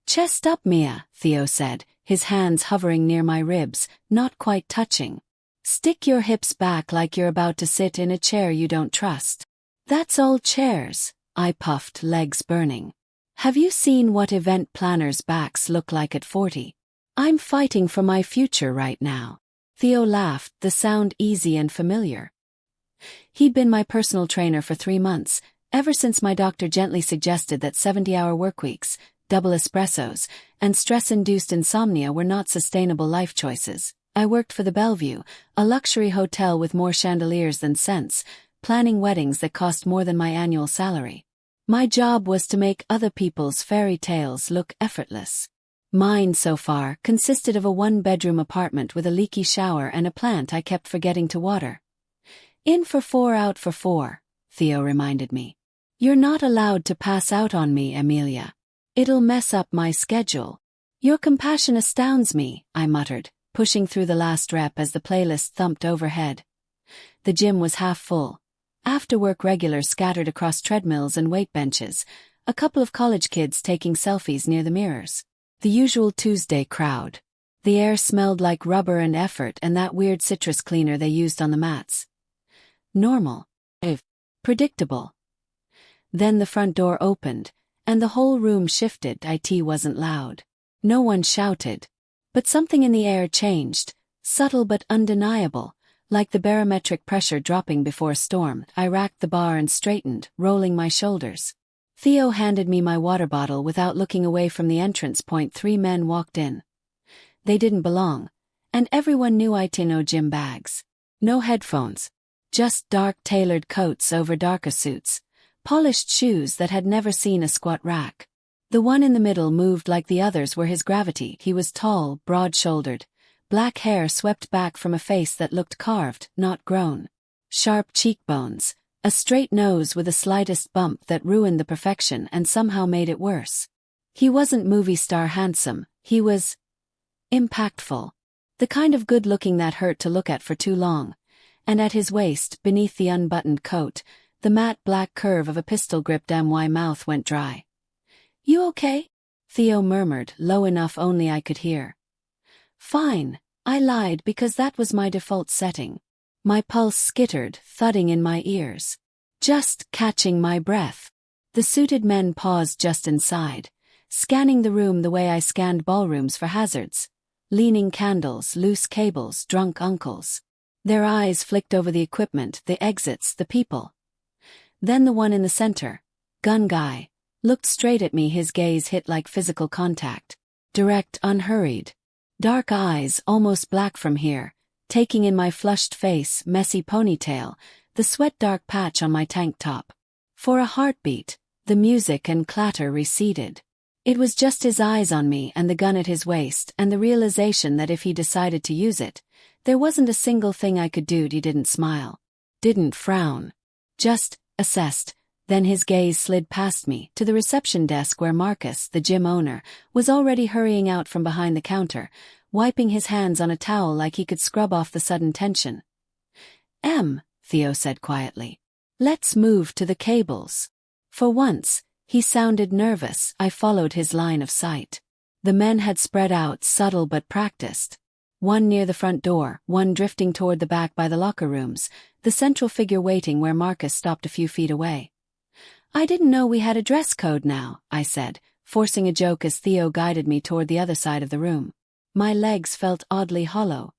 Chest up, Mia, Theo said, his hands hovering near my ribs, not quite touching. Stick your hips back like you're about to sit in a chair you don't trust. That's all chairs, I puffed, legs burning. Have you seen what event planners' backs look like at 40? I'm fighting for my future right now. Theo laughed, the sound easy and familiar. He'd been my personal trainer for 3 months, ever since my doctor gently suggested that 70-hour workweeks, double espressos, and stress-induced insomnia were not sustainable life choices. I worked for the Bellevue, a luxury hotel with more chandeliers than scents, planning weddings that cost more than my annual salary. My job was to make other people's fairy tales look effortless. Mine, so far, consisted of a 1-bedroom apartment with a leaky shower and a plant I kept forgetting to water. In for 4, out for 4, Theo reminded me. You're not allowed to pass out on me, Amelia. It'll mess up my schedule. Your compassion astounds me, I muttered, pushing through the last rep as the playlist thumped overhead. The gym was half full. After-work regulars scattered across treadmills and weight benches, a couple of college kids taking selfies near the mirrors. The usual Tuesday crowd. The air smelled like rubber and effort and that weird citrus cleaner they used on the mats. Normal. Predictable. Then the front door opened, and the whole room shifted. It wasn't loud. No one shouted. But something in the air changed, subtle but undeniable, like the barometric pressure dropping before a storm. I racked the bar and straightened, rolling my shoulders. Theo handed me my water bottle without looking away from the entrance point. 3 men walked in. They didn't belong, and everyone knew I'd no gym bags. No headphones. Just dark tailored coats over darker suits, polished shoes that had never seen a squat rack. The one in the middle moved like the others were his gravity. He was tall, broad-shouldered, black hair swept back from a face that looked carved, not grown. Sharp cheekbones, a straight nose with the slightest bump that ruined the perfection and somehow made it worse. He wasn't movie star handsome, he was impactful. The kind of good-looking that hurt to look at for too long. And at his waist, beneath the unbuttoned coat, the matte black curve of a pistol-gripped my mouth went dry. You okay? Theo murmured, low enough only I could hear. Fine, I lied because that was my default setting. My pulse skittered, thudding in my ears. Just catching my breath. The suited men paused just inside, scanning the room the way I scanned ballrooms for hazards. Leaning candles, loose cables, drunk uncles. Their eyes flicked over the equipment, the exits, the people. Then the one in the center, gun guy, looked straight at me, his gaze hit like physical contact. Direct, unhurried. Dark eyes, almost black from here, taking in my flushed face, messy ponytail, the sweat-dark patch on my tank top. For a heartbeat, the music and clatter receded. It was just his eyes on me and the gun at his waist and the realization that if he decided to use it, there wasn't a single thing I could do. He didn't smile. Didn't frown. Just assessed. Then his gaze slid past me to the reception desk where Marcus, the gym owner, was already hurrying out from behind the counter, wiping his hands on a towel like he could scrub off the sudden tension. Theo said quietly. Let's move to the cables. For once, he sounded nervous. I followed his line of sight. The men had spread out, subtle but practiced. One near the front door, one drifting toward the back by the locker rooms, the central figure waiting where Marcus stopped a few feet away. I didn't know we had a dress code now, I said, forcing a joke as Theo guided me toward the other side of the room. My legs felt oddly hollow.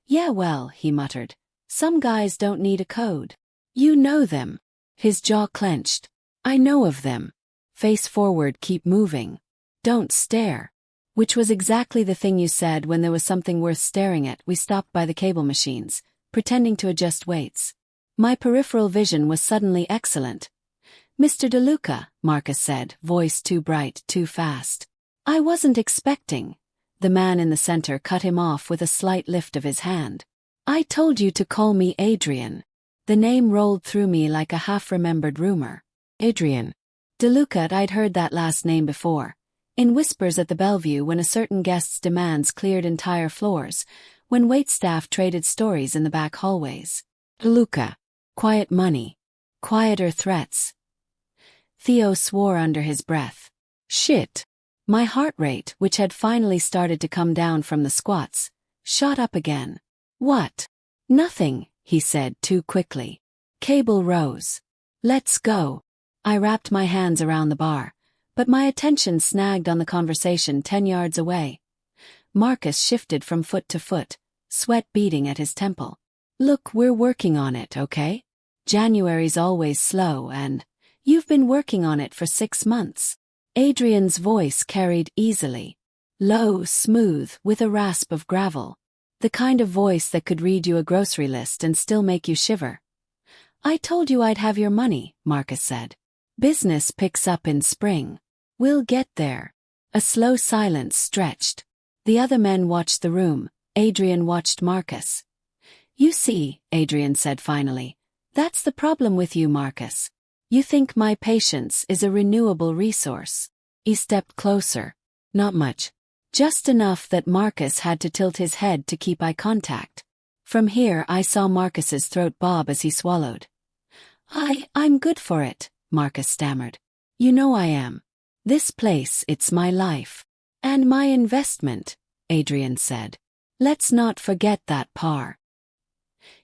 Yeah, well, he muttered. Some guys don't need a code. You know them. His jaw clenched. I know of them. Face forward, keep moving. Don't stare. Which was exactly the thing you said when there was something worth staring at. We stopped by the cable machines, pretending to adjust weights. My peripheral vision was suddenly excellent. Mr. DeLuca, Marcus said, voice too bright, too fast. I wasn't expecting. The man in the center cut him off with a slight lift of his hand. I told you to call me Adrian. The name rolled through me like a half-remembered rumor. Adrian. DeLuca. I'd heard that last name before. In whispers at the Bellevue when a certain guest's demands cleared entire floors, when waitstaff traded stories in the back hallways. DeLuca. Quiet money. Quieter threats. Theo swore under his breath. Shit. My heart rate, which had finally started to come down from the squats, shot up again. What? Nothing, he said too quickly. Cable rose. Let's go. I wrapped my hands around the bar, but my attention snagged on the conversation 10 yards away. Marcus shifted from foot to foot, sweat beading at his temple. Look, we're working on it, okay? January's always slow and you've been working on it for 6 months. Adrian's voice carried easily. Low, smooth, with a rasp of gravel. The kind of voice that could read you a grocery list and still make you shiver. I told you I'd have your money, Marcus said. Business picks up in spring. We'll get there. A slow silence stretched. The other men watched the room. Adrian watched Marcus. You see, Adrian said finally, that's the problem with you, Marcus. You think my patience is a renewable resource. He stepped closer. Not much. Just enough that Marcus had to tilt his head to keep eye contact. From here I saw Marcus's throat bob as he swallowed. I'm good for it, Marcus stammered. You know I am. This place, it's my life. And my investment, Adrian said. Let's not forget that par.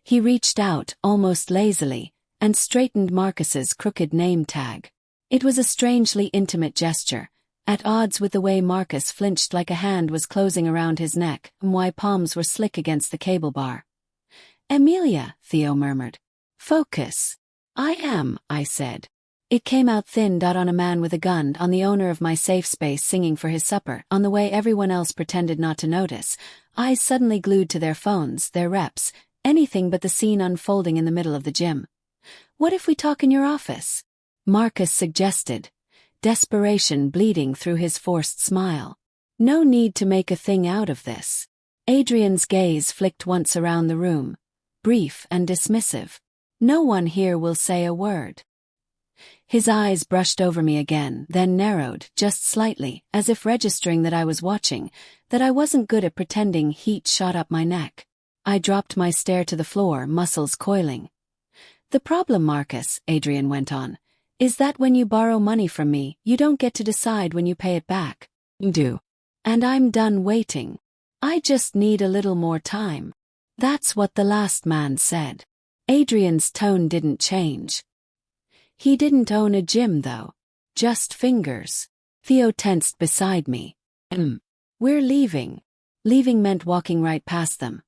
He reached out, almost lazily, and straightened Marcus's crooked name tag. It was a strangely intimate gesture, at odds with the way Marcus flinched like a hand was closing around his neck and why palms were slick against the cable bar. Emilia, Theo murmured. Focus. I am, I said. It came out thin. On a man with a gun, on the owner of my safe space singing for his supper, on the way everyone else pretended not to notice, eyes suddenly glued to their phones, their reps, anything but the scene unfolding in the middle of the gym. What if we talk in your office? Marcus suggested, desperation bleeding through his forced smile. No need to make a thing out of this. Adrian's gaze flicked once around the room, brief and dismissive. No one here will say a word. His eyes brushed over me again, then narrowed, just slightly, as if registering that I was watching, that I wasn't good at pretending. Heat shot up my neck. I dropped my stare to the floor, muscles coiling. The problem, Marcus, Adrian went on, is that when you borrow money from me, you don't get to decide when you pay it back. You do. And I'm done waiting. I just need a little more time. That's what the last man said. Adrian's tone didn't change. He didn't own a gym, though. Just fingers. Theo tensed beside me. We're leaving. Leaving meant walking right past them.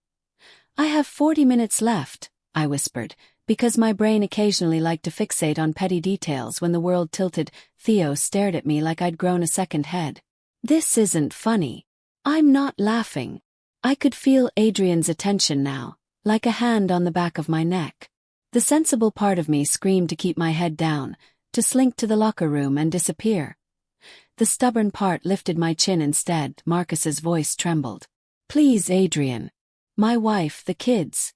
I have 40 minutes left, I whispered, because my brain occasionally liked to fixate on petty details when the world tilted. Theo stared at me like I'd grown a second head. This isn't funny. I'm not laughing. I could feel Adrian's attention now, like a hand on the back of my neck. The sensible part of me screamed to keep my head down, to slink to the locker room and disappear. The stubborn part lifted my chin instead. Marcus's voice trembled. Please, Adrian. My wife, the kids.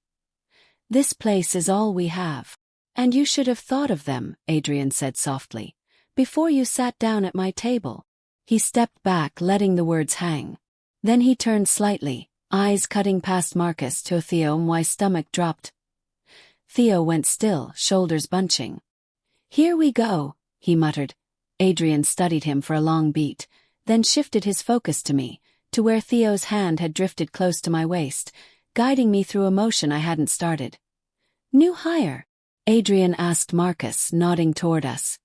This place is all we have. And you should have thought of them, Adrian said softly, before you sat down at my table. He stepped back, letting the words hang. Then he turned slightly, eyes cutting past Marcus to Theo. My stomach dropped. Theo went still, shoulders bunching. Here we go, he muttered. Adrian studied him for a long beat, then shifted his focus to me, to where Theo's hand had drifted close to my waist, guiding me through a motion I hadn't started. New hire? Adrian asked Marcus, nodding toward us.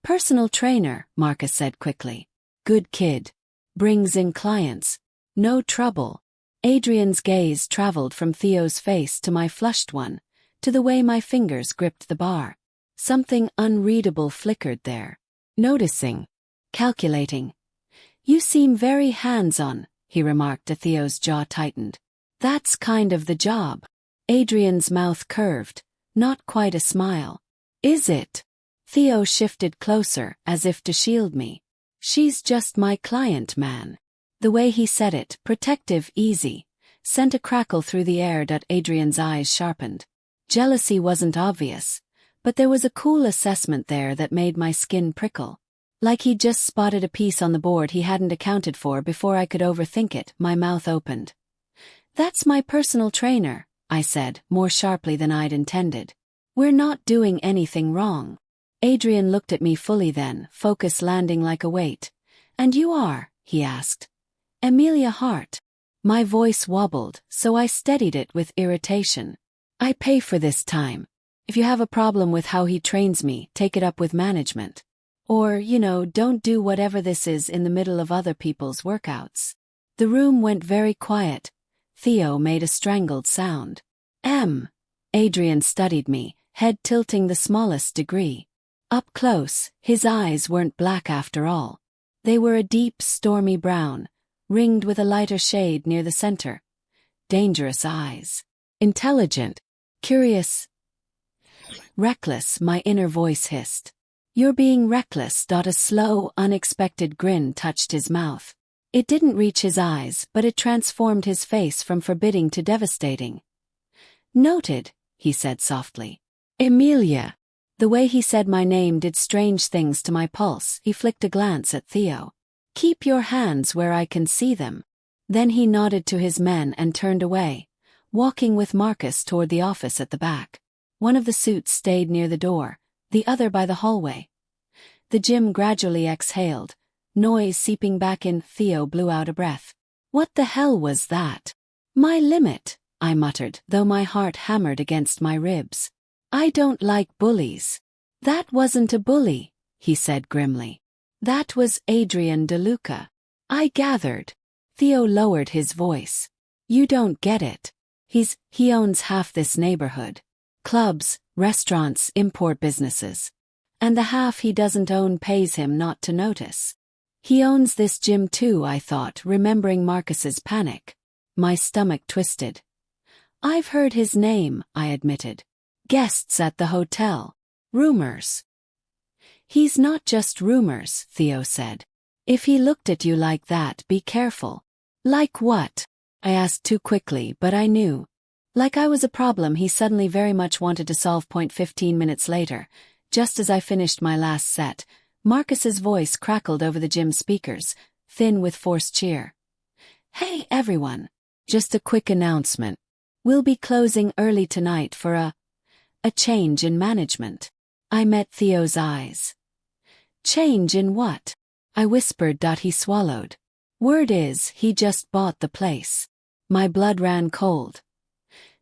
Personal trainer, Marcus said quickly. Good kid. Brings in clients. No trouble. Adrian's gaze traveled from Theo's face to my flushed one, to the way my fingers gripped the bar. Something unreadable flickered there. Noticing. Calculating. You seem very hands-on, he remarked to Theo's jaw tightened. That's kind of the job. Adrian's mouth curved, not quite a smile. Is it? Theo shifted closer, as if to shield me. She's just my client, man. The way he said it, protective, easy, sent a crackle through the air. Adrian's eyes sharpened. Jealousy wasn't obvious, but there was a cool assessment there that made my skin prickle. Like he'd just spotted a piece on the board he hadn't accounted for before I could overthink it. My mouth opened. That's my personal trainer, I said, more sharply than I'd intended. We're not doing anything wrong. Adrian looked at me fully then, focus landing like a weight, "And you are?" he asked. "Amelia Hart." My voice wobbled, so I steadied it with irritation. "I pay for this time. If you have a problem with how he trains me, take it up with management. Or, don't do whatever this is in the middle of other people's workouts." The room went very quiet. Theo made a strangled sound. Adrian studied me, head tilting the smallest degree. Up close, his eyes weren't black after all. They were a deep, stormy brown, ringed with a lighter shade near the center. Dangerous eyes. Intelligent. Curious. Reckless, my inner voice hissed. "You're being reckless." A slow, unexpected grin touched his mouth. It didn't reach his eyes, but it transformed his face from forbidding to devastating. "Noted," he said softly. "Amelia." The way he said my name did strange things to my pulse. He flicked a glance at Theo. "Keep your hands where I can see them." Then he nodded to his men and turned away, walking with Marcus toward the office at the back. One of the suits stayed near the door, the other by the hallway. The gym gradually exhaled, noise seeping back in. Theo blew out a breath. "What the hell was that?" "My limit," I muttered, though my heart hammered against my ribs. "I don't like bullies." "That wasn't a bully," he said grimly. "That was Adrian DeLuca." I gathered. Theo lowered his voice. "You don't get it. He owns half this neighborhood. Clubs, restaurants, import businesses. And the half he doesn't own pays him not to notice. He owns this gym too," I thought, remembering Marcus's panic. My stomach twisted. "I've heard his name," I admitted. "Guests at the hotel. Rumors." "He's not just rumors," Theo said. "If he looked at you like that, be careful." "Like what?" I asked too quickly, but I knew. Like I was a problem he suddenly very much wanted to solve. 15 minutes later, just as I finished my last set, Marcus's voice crackled over the gym speakers, thin with forced cheer. "Hey everyone. Just a quick announcement. We'll be closing early tonight for a change in management." I met Theo's eyes. "Change in what?" I whispered. He swallowed. "Word is, he just bought the place." My blood ran cold.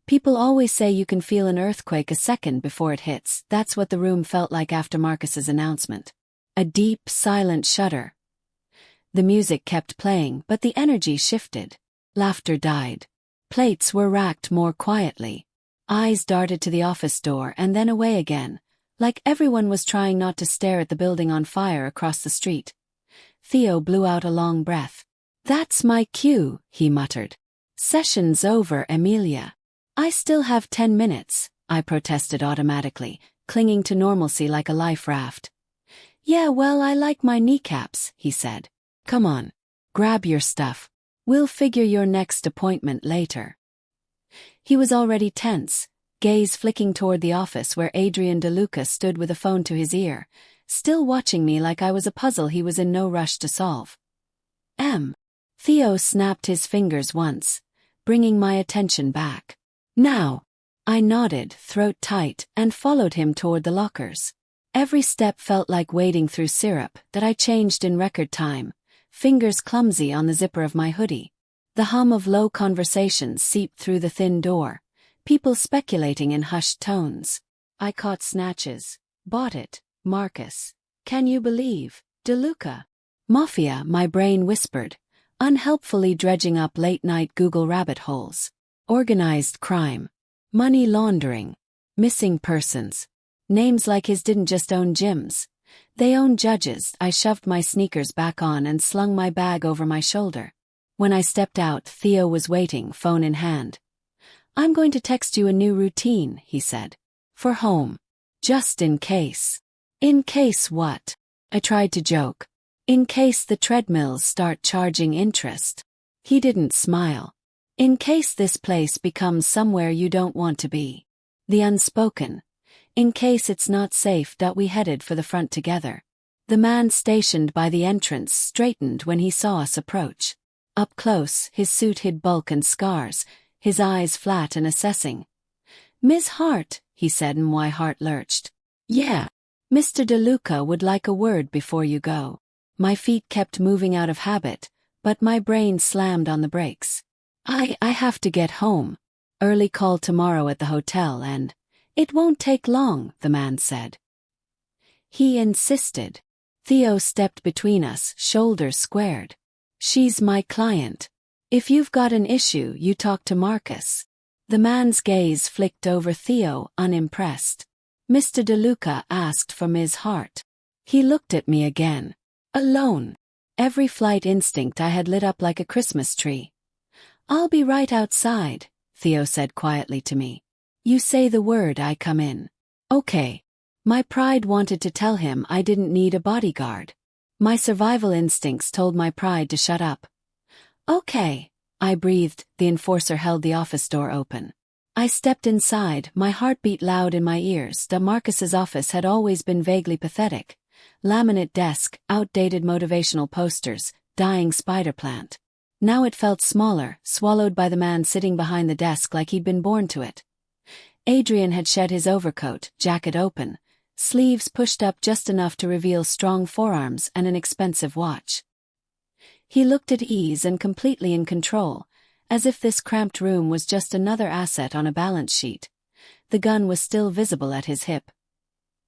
People always say you can feel an earthquake a second before it hits. That's what the room felt like after Marcus's announcement. A deep, silent shudder. The music kept playing, but the energy shifted. Laughter died. Plates were racked more quietly. Eyes darted to the office door and then away again, like everyone was trying not to stare at the building on fire across the street. Theo blew out a long breath. "That's my cue," he muttered. "Session's over, Amelia." "I still have 10 minutes, I protested automatically, clinging to normalcy like a life raft. "Yeah, well, I like my kneecaps," he said. "Come on. Grab your stuff. We'll figure your next appointment later." He was already tense, gaze flicking toward the office where Adrian DeLuca stood with a phone to his ear, still watching me like I was a puzzle he was in no rush to solve. Theo snapped his fingers once, bringing my attention back. "Now." I nodded, throat tight, and followed him toward the lockers. Every step felt like wading through syrup that I changed in record time, fingers clumsy on the zipper of my hoodie. The hum of low conversations seeped through the thin door, people speculating in hushed tones. I caught snatches. "Bought it, Marcus. Can you believe? DeLuca." "Mafia," my brain whispered, unhelpfully dredging up late-night Google rabbit holes. Organized crime. Money laundering. Missing persons. Names like his didn't just own gyms. They own judges. I shoved my sneakers back on and slung my bag over my shoulder. When I stepped out, Theo was waiting, phone in hand. "I'm going to text you a new routine," he said. "For home. Just in case." "In case what?" I tried to joke. "In case the treadmills start charging interest." He didn't smile. "In case this place becomes somewhere you don't want to be." The unspoken. "In case it's not safe." We headed for the front together. The man stationed by the entrance straightened when he saw us approach. Up close, his suit hid bulk and scars, his eyes flat and assessing. "Ms. Hart," he said, and my heart lurched. "Yeah. Mr. DeLuca would like a word before you go." My feet kept moving out of habit, but my brain slammed on the brakes. I have to get home. Early call tomorrow at the hotel and... It won't take long, the man said. He insisted. Theo stepped between us, shoulders squared. She's my client. If you've got an issue, you talk to Marcus. The man's gaze flicked over Theo, unimpressed. Mr. DeLuca asked for Ms. Hart. He looked at me again. Alone. Every flight instinct I had lit up like a Christmas tree. I'll be right outside, Theo said quietly to me. You say the word, I come in. Okay. My pride wanted to tell him I didn't need a bodyguard. My survival instincts told my pride to shut up. Okay, I breathed. The enforcer held the office door open. I stepped inside, my heart beat loud in my ears. Marcus's office had always been vaguely pathetic. Laminate desk, outdated motivational posters, dying spider plant. Now it felt smaller, swallowed by the man sitting behind the desk like he'd been born to it. Adrian had shed his overcoat, jacket open, sleeves pushed up just enough to reveal strong forearms and an expensive watch. He looked at ease and completely in control, as if this cramped room was just another asset on a balance sheet. The gun was still visible at his hip.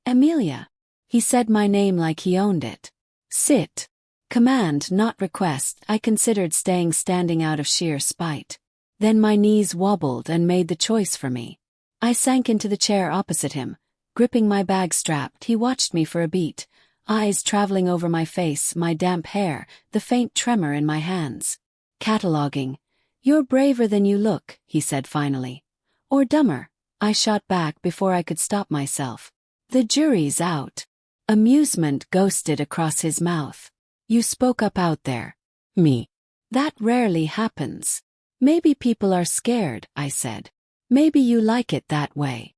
Amelia. He said my name like he owned it. Sit. Command, not request. I considered staying standing out of sheer spite. Then my knees wobbled and made the choice for me. I sank into the chair opposite him. Gripping my bag strapped, he watched me for a beat, eyes traveling over my face, my damp hair, the faint tremor in my hands. Cataloging. You're braver than you look, he said finally. Or dumber, I shot back before I could stop myself. The jury's out. Amusement ghosted across his mouth. You spoke up out there. Me. That rarely happens. Maybe people are scared, I said. Maybe you like it that way.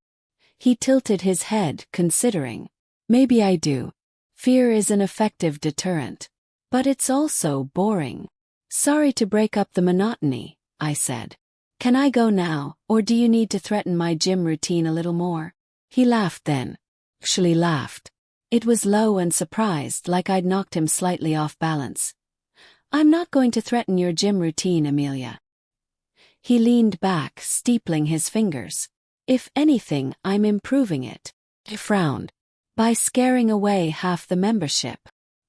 He tilted his head, considering. Maybe I do. Fear is an effective deterrent. But it's also boring. Sorry to break up the monotony, I said. Can I go now, or do you need to threaten my gym routine a little more? He laughed then. Actually laughed. It was low and surprised, like I'd knocked him slightly off balance. I'm not going to threaten your gym routine, Amelia. He leaned back, steepling his fingers. If anything, I'm improving it. He frowned. By scaring away half the membership.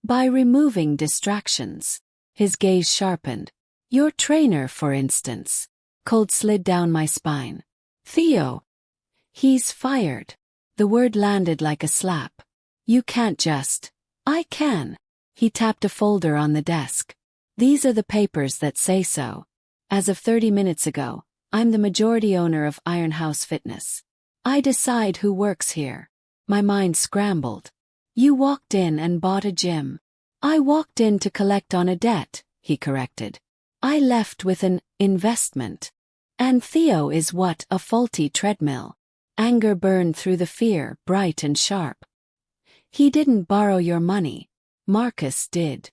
By removing distractions. His gaze sharpened. Your trainer, for instance. Cold slid down my spine. Theo. He's fired. The word landed like a slap. You can't just. I can. He tapped a folder on the desk. These are the papers that say so. As of 30 minutes ago, I'm the majority owner of Ironhouse Fitness. I decide who works here. My mind scrambled. You walked in and bought a gym. I walked in to collect on a debt, he corrected. I left with an investment. And Theo is what? A faulty treadmill. Anger burned through the fear, bright and sharp. He didn't borrow your money. Marcus did.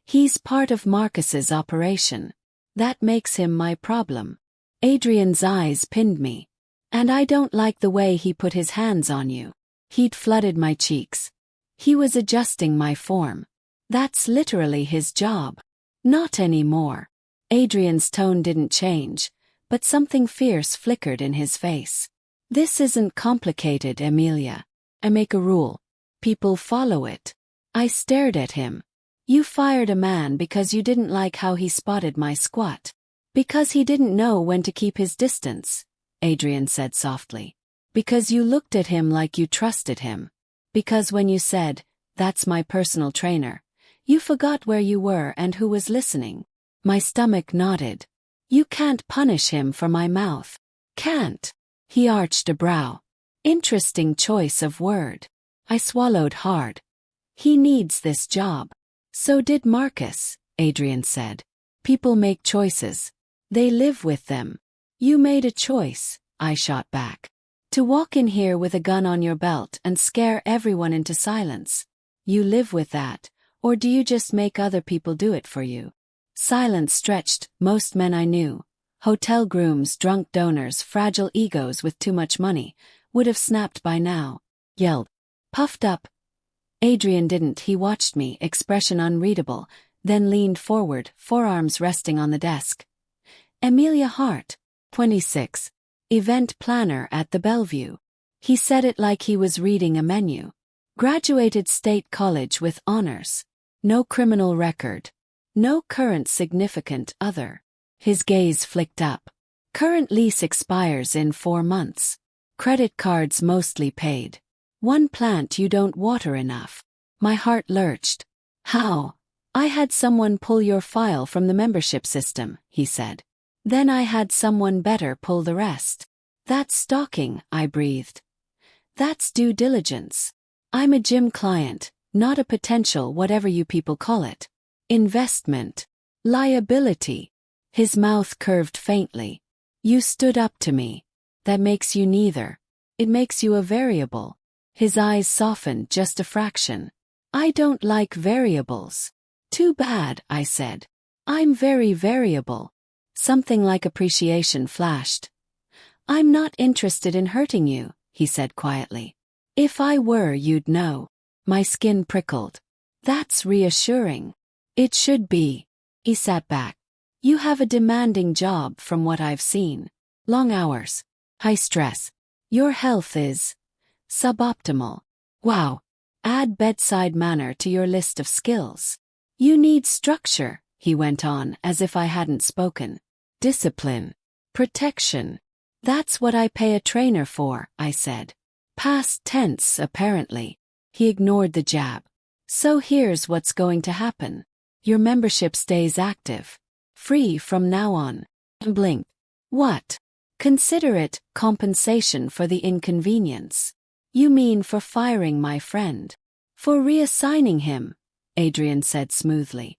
He's part of Marcus's operation. That makes him my problem. Adrian's eyes pinned me. And I don't like the way he put his hands on you. He'd flooded my cheeks. He was adjusting my form. That's literally his job. Not anymore. Adrian's tone didn't change, but something fierce flickered in his face. This isn't complicated, Amelia. I make a rule. People follow it. I stared at him. You fired a man because you didn't like how he spotted my squat. Because he didn't know when to keep his distance, Adrian said softly. Because you looked at him like you trusted him. Because when you said, that's my personal trainer, you forgot where you were and who was listening. My stomach nodded. You can't punish him for my mouth. Can't. He arched a brow. Interesting choice of word. I swallowed hard. He needs this job. So did Marcus, Adrian said. People make choices. They live with them. You made a choice, I shot back. To walk in here with a gun on your belt and scare everyone into silence. You live with that, or do you just make other people do it for you? Silence stretched. Most men I knew, hotel grooms, drunk donors, fragile egos with too much money, would have snapped by now. Yelled. Puffed up. Adrian didn't. He watched me, expression unreadable, then leaned forward, forearms resting on the desk. Amelia Hart, 26. Event planner at the Bellevue. He said it like he was reading a menu. Graduated state college with honors. No criminal record. No current significant other. His gaze flicked up. Current lease expires in 4 months. Credit cards mostly paid. One plant you don't water enough. My heart lurched. How? I had someone pull your file from the membership system, he said. Then I had someone better pull the rest. That's stalking, I breathed. That's due diligence. I'm a gym client, not a potential whatever you people call it. Investment. Liability. His mouth curved faintly. You stood up to me. That makes you neither. It makes you a variable. His eyes softened just a fraction. I don't like variables. Too bad, I said. I'm very variable. Something like appreciation flashed. I'm not interested in hurting you, he said quietly. If I were, you'd know. My skin prickled. That's reassuring. It should be. He sat back. You have a demanding job from what I've seen. Long hours. High stress. Your health is suboptimal. Wow. Add bedside manner to your list of skills. You need structure, he went on as if I hadn't spoken. Discipline. Protection. That's what I pay a trainer for, I said. Past tense, apparently. He ignored the jab. So here's what's going to happen. Your membership stays active. Free from now on. Blink. What? Consider it compensation for the inconvenience. You mean for firing my friend? For reassigning him, Adrian said smoothly.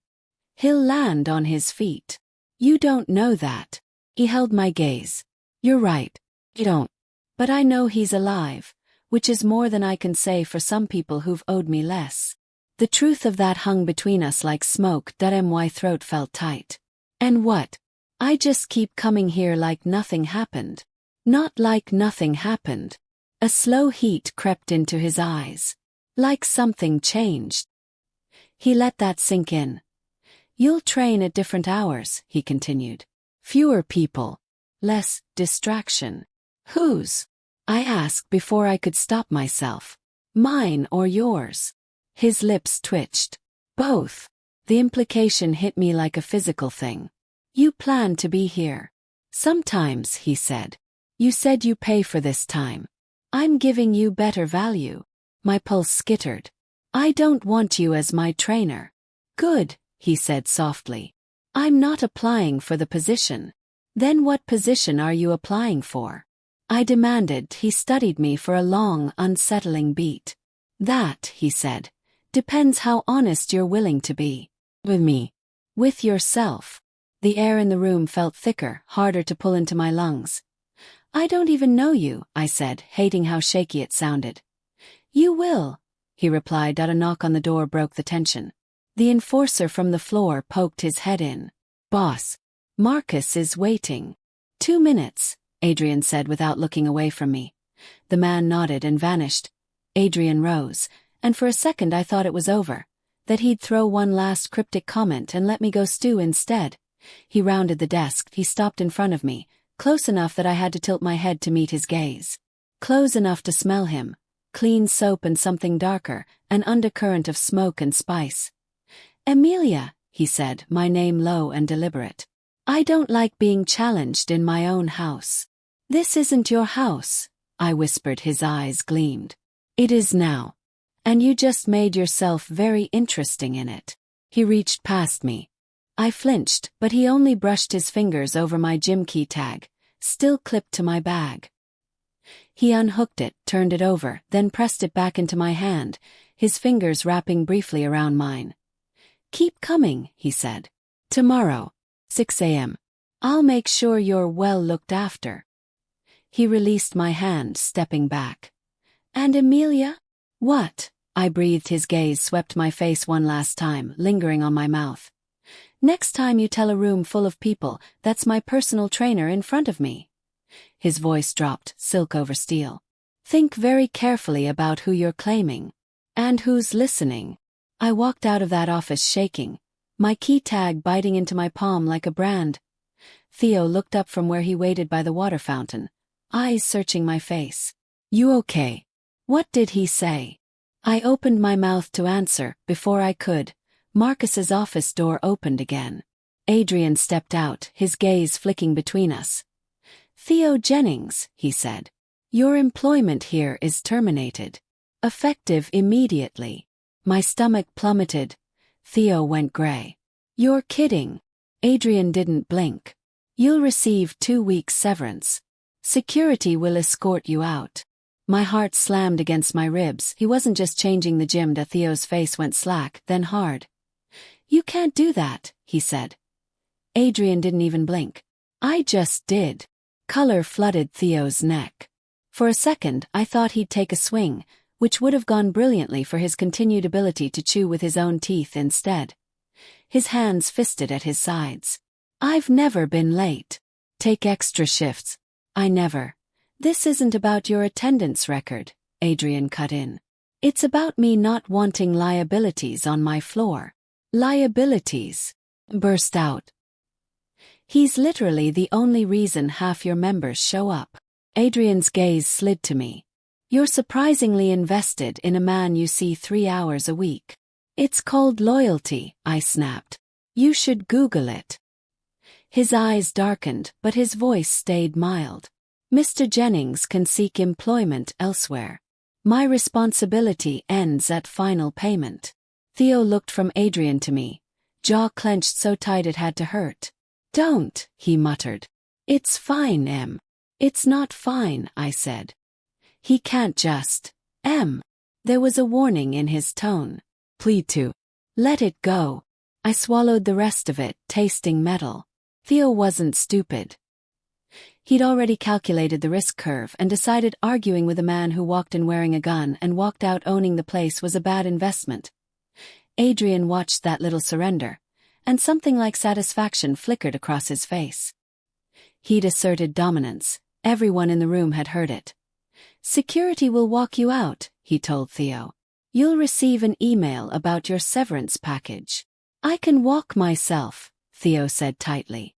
He'll land on his feet. You don't know that. He held my gaze. You're right. You don't. But I know he's alive, which is more than I can say for some people who've owed me less. The truth of that hung between us like smoke. My throat felt tight. And what? I just keep coming here like nothing happened. Not like nothing happened. A slow heat crept into his eyes. Like something changed. He let that sink in. You'll train at different hours, he continued. Fewer people. Less distraction. Whose? I asked before I could stop myself. Mine or yours? His lips twitched. Both. The implication hit me like a physical thing. You plan to be here. Sometimes, he said. You said you pay for this time. I'm giving you better value. My pulse skittered. I don't want you as my trainer. Good, he said softly. I'm not applying for the position. Then what position are you applying for? I demanded. He studied me for a long, unsettling beat. That, he said, depends how honest you're willing to be. With me. With yourself. The air in the room felt thicker, harder to pull into my lungs. I don't even know you, I said, hating how shaky it sounded. You will, he replied. A knock on the door broke the tension. The enforcer from the floor poked his head in. Boss. Marcus is waiting. 2 minutes, Adrian said without looking away from me. The man nodded and vanished. Adrian rose, and for a second I thought it was over, that he'd throw one last cryptic comment and let me go stew instead. He rounded the desk. He stopped in front of me, close enough that I had to tilt my head to meet his gaze. Close enough to smell him. Clean soap and something darker, an undercurrent of smoke and spice. Amelia, he said, my name low and deliberate. I don't like being challenged in my own house. This isn't your house, I whispered. His eyes gleamed. It is now. And you just made yourself very interesting in it. He reached past me. I flinched, but he only brushed his fingers over my gym key tag, still clipped to my bag. He unhooked it, turned it over, then pressed it back into my hand, his fingers wrapping briefly around mine. Keep coming, he said. Tomorrow, 6 a.m. I'll make sure you're well looked after. He released my hand, stepping back. And Amelia? What? I breathed. His gaze swept my face one last time, lingering on my mouth. Next time you tell a room full of people, that's my personal trainer in front of me. His voice dropped, silk over steel. Think very carefully about who you're claiming. And who's listening? I walked out of that office shaking, my key tag biting into my palm like a brand. Theo looked up from where he waited by the water fountain, eyes searching my face. You okay? What did he say? I opened my mouth to answer. Before I could, Marcus's office door opened again. Adrian stepped out, his gaze flicking between us. Theo Jennings, he said. Your employment here is terminated. Effective immediately. My stomach plummeted. Theo went gray. You're kidding. Adrian didn't blink. You'll receive 2 weeks severance. Security will escort you out. My heart slammed against my ribs. He wasn't just changing the gym. Theo's face went slack, then hard. You can't do that, he said. Adrian didn't even blink. I just did. Color flooded Theo's neck. For a second, I thought he'd take a swing, which would have gone brilliantly for his continued ability to chew with his own teeth instead. His hands fisted at his sides. I've never been late. Take extra shifts. I never. This isn't about your attendance record, Adrian cut in. It's about me not wanting liabilities on my floor. Liabilities? Burst out. He's literally the only reason half your members show up. Adrian's gaze slid to me. You're surprisingly invested in a man you see 3 hours a week. It's called loyalty, I snapped. You should Google it. His eyes darkened, but his voice stayed mild. Mr. Jennings can seek employment elsewhere. My responsibility ends at final payment. Theo looked from Adrian to me, jaw clenched so tight it had to hurt. Don't, he muttered. It's fine, Em. It's not fine, I said. He can't just. Em. There was a warning in his tone. Plead to. Let it go. I swallowed the rest of it, tasting metal. Theo wasn't stupid. He'd already calculated the risk curve and decided arguing with a man who walked in wearing a gun and walked out owning the place was a bad investment. Adrian watched that little surrender, and something like satisfaction flickered across his face. He'd asserted dominance. Everyone in the room had heard it. Security will walk you out, he told Theo. You'll receive an email about your severance package. I can walk myself, Theo said tightly.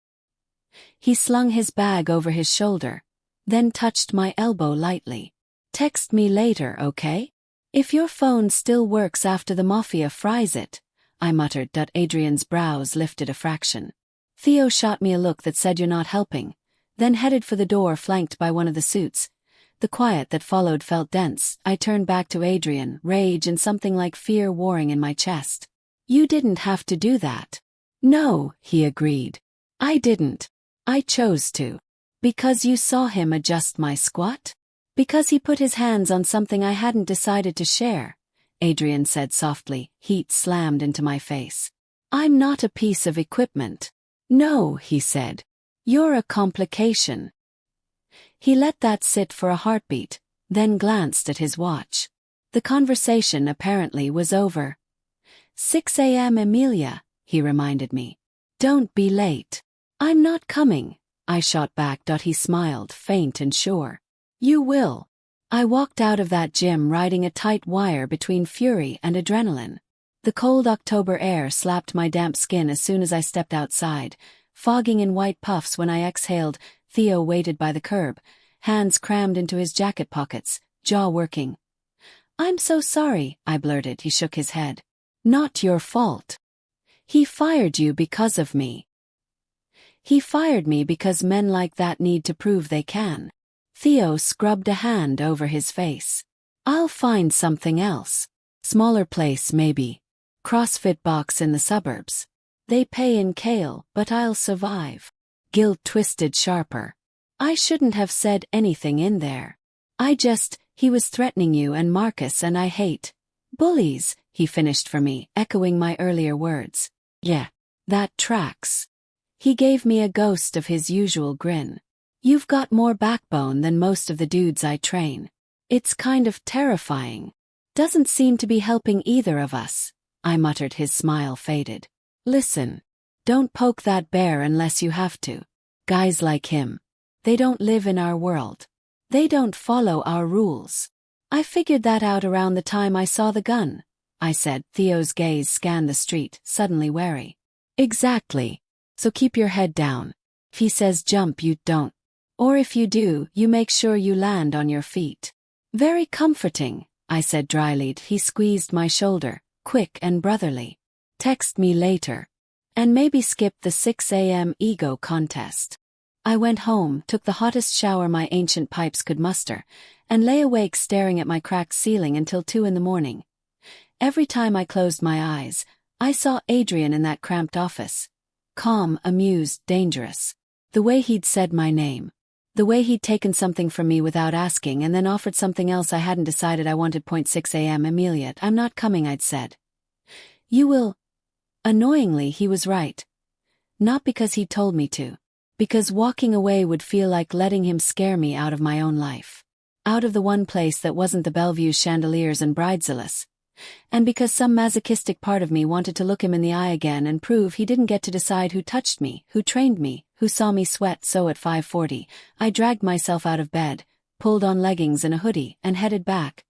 He slung his bag over his shoulder, then touched my elbow lightly. Text me later, okay? If your phone still works after the Mafia fries it, I muttered. Adrian's brows lifted a fraction. Theo shot me a look that said you're not helping, then headed for the door flanked by one of the suits. The quiet that followed felt dense. I turned back to Adrian, rage and something like fear warring in my chest. You didn't have to do that. No, he agreed. I didn't. I chose to. Because you saw him adjust my squat? Because he put his hands on something I hadn't decided to share, Adrian said softly, heat slammed into my face. I'm not a piece of equipment. No, he said. You're a complication. He let that sit for a heartbeat, then glanced at his watch. The conversation apparently was over. 6 a.m. Emilia, he reminded me. Don't be late. I'm not coming, I shot back. He smiled, faint and sure. You will. I walked out of that gym riding a tight wire between fury and adrenaline. The cold October air slapped my damp skin as soon as I stepped outside, fogging in white puffs when I exhaled. Theo waited by the curb, hands crammed into his jacket pockets, jaw working. I'm so sorry, I blurted. He shook his head. Not your fault. He fired you because of me. He fired me because men like that need to prove they can. Theo scrubbed a hand over his face. I'll find something else. Smaller place maybe. CrossFit box in the suburbs. They pay in kale, but I'll survive. Guilt twisted sharper. I shouldn't have said anything in there. He was threatening you and Marcus and I hate bullies, he finished for me, echoing my earlier words. Yeah, that tracks. He gave me a ghost of his usual grin. You've got more backbone than most of the dudes I train. It's kind of terrifying. Doesn't seem to be helping either of us, I muttered. His smile faded. Listen. Don't poke that bear unless you have to. Guys like him. They don't live in our world. They don't follow our rules. I figured that out around the time I saw the gun, I said. Theo's gaze scanned the street, suddenly wary. Exactly. So keep your head down. If he says jump, you don't. Or if you do, you make sure you land on your feet. Very comforting, I said dryly. He squeezed my shoulder, quick and brotherly. Text me later. And maybe skip the 6 a.m. ego contest. I went home, took the hottest shower my ancient pipes could muster, and lay awake staring at my cracked ceiling until 2 in the morning. Every time I closed my eyes, I saw Adrian in that cramped office. Calm, amused, dangerous. The way he'd said my name. The way he'd taken something from me without asking and then offered something else I hadn't decided I wanted. 6 a.m. Amelia, I'm not coming, I'd said. You will. Annoyingly, he was right. Not because he'd told me to. Because walking away would feel like letting him scare me out of my own life. Out of the one place that wasn't the Bellevue chandeliers and bridezillas. And because some masochistic part of me wanted to look him in the eye again and prove he didn't get to decide who touched me, who trained me, who saw me sweat. So at 5:40, I dragged myself out of bed, pulled on leggings and a hoodie, and headed back.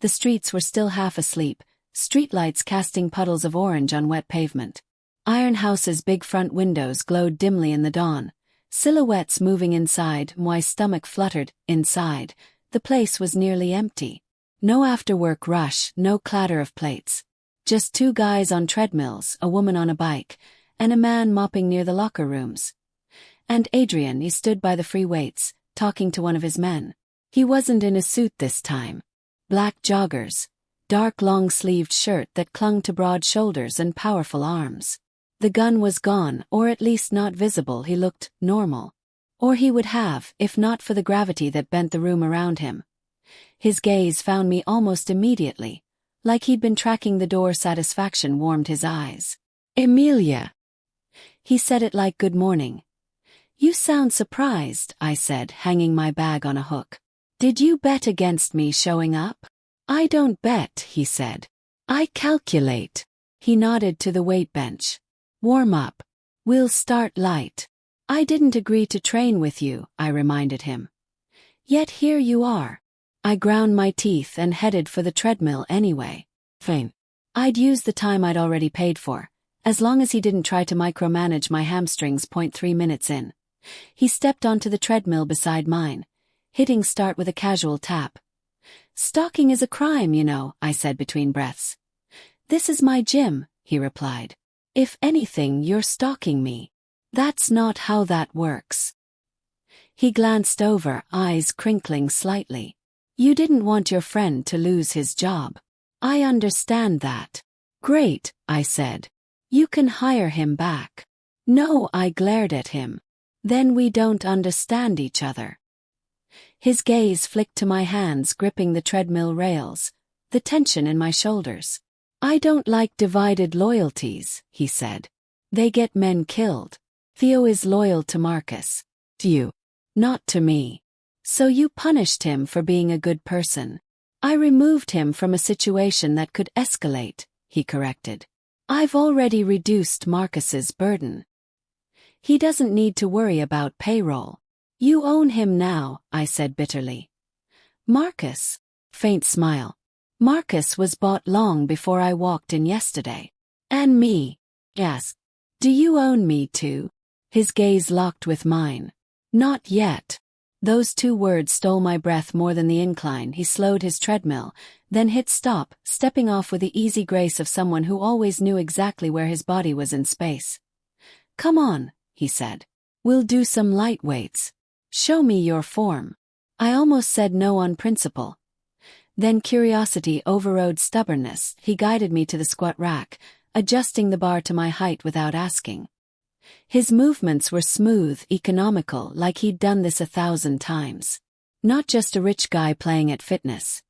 The streets were still half asleep, streetlights casting puddles of orange on wet pavement. Iron House's big front windows glowed dimly in the dawn. Silhouettes moving inside, my stomach fluttered. Inside, the place was nearly empty. No after-work rush, no clatter of plates. Just 2 guys on treadmills, a woman on a bike, and a man mopping near the locker rooms. And Adrian, he stood by the free weights, talking to one of his men. He wasn't in a suit this time. Black joggers, dark long-sleeved shirt that clung to broad shoulders and powerful arms. The gun was gone, or at least not visible. He looked normal. Or he would have, if not for the gravity that bent the room around him. His gaze found me almost immediately, like he'd been tracking the door. Satisfaction warmed his eyes. Emilia. He said it like good morning. You sound surprised, I said, hanging my bag on a hook. Did you bet against me showing up? I don't bet, he said. I calculate. He nodded to the weight bench. Warm up. We'll start light. I didn't agree to train with you, I reminded him. Yet here you are. I ground my teeth and headed for the treadmill anyway. Fine. I'd use the time I'd already paid for, as long as he didn't try to micromanage my hamstrings. 3 minutes in. He stepped onto the treadmill beside mine, hitting start with a casual tap. Stalking is a crime, you know, I said between breaths. This is my gym, he replied. If anything, you're stalking me. That's not how that works. He glanced over, eyes crinkling slightly. You didn't want your friend to lose his job. I understand that. Great, I said. You can hire him back. No, I glared at him. Then we don't understand each other. His gaze flicked to my hands gripping the treadmill rails, the tension in my shoulders. I don't like divided loyalties, he said. They get men killed. Theo is loyal to Marcus. To you. Not to me. So you punished him for being a good person. I removed him from a situation that could escalate, he corrected. I've already reduced Marcus's burden. He doesn't need to worry about payroll. You own him now, I said bitterly. Marcus? Faint smile. Marcus was bought long before I walked in yesterday. And me? Yes. Do you own me too? His gaze locked with mine. Not yet. Those 2 words stole my breath more than the incline. He slowed his treadmill, then hit stop, stepping off with the easy grace of someone who always knew exactly where his body was in space. Come on, he said. We'll do some light weights. Show me your form. I almost said no on principle. Then curiosity overrode stubbornness. He guided me to the squat rack, adjusting the bar to my height without asking. His movements were smooth, economical, like he'd done this 1,000 times. Not just a rich guy playing at fitness.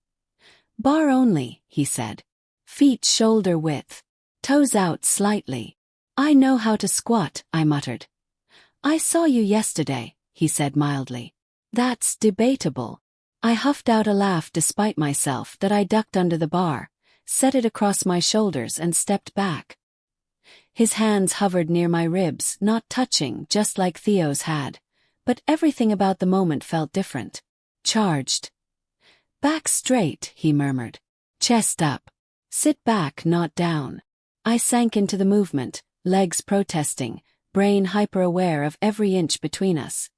Bar only, he said. Feet shoulder width. Toes out slightly. I know how to squat, I muttered. I saw you yesterday, he said mildly. That's debatable. I huffed out a laugh despite myself that I ducked under the bar, set it across my shoulders and stepped back. His hands hovered near my ribs, not touching, just like Theo's had. But everything about the moment felt different. Charged. Back straight, he murmured. Chest up. Sit back, not down. I sank into the movement, legs protesting, brain hyper-aware of every inch between us.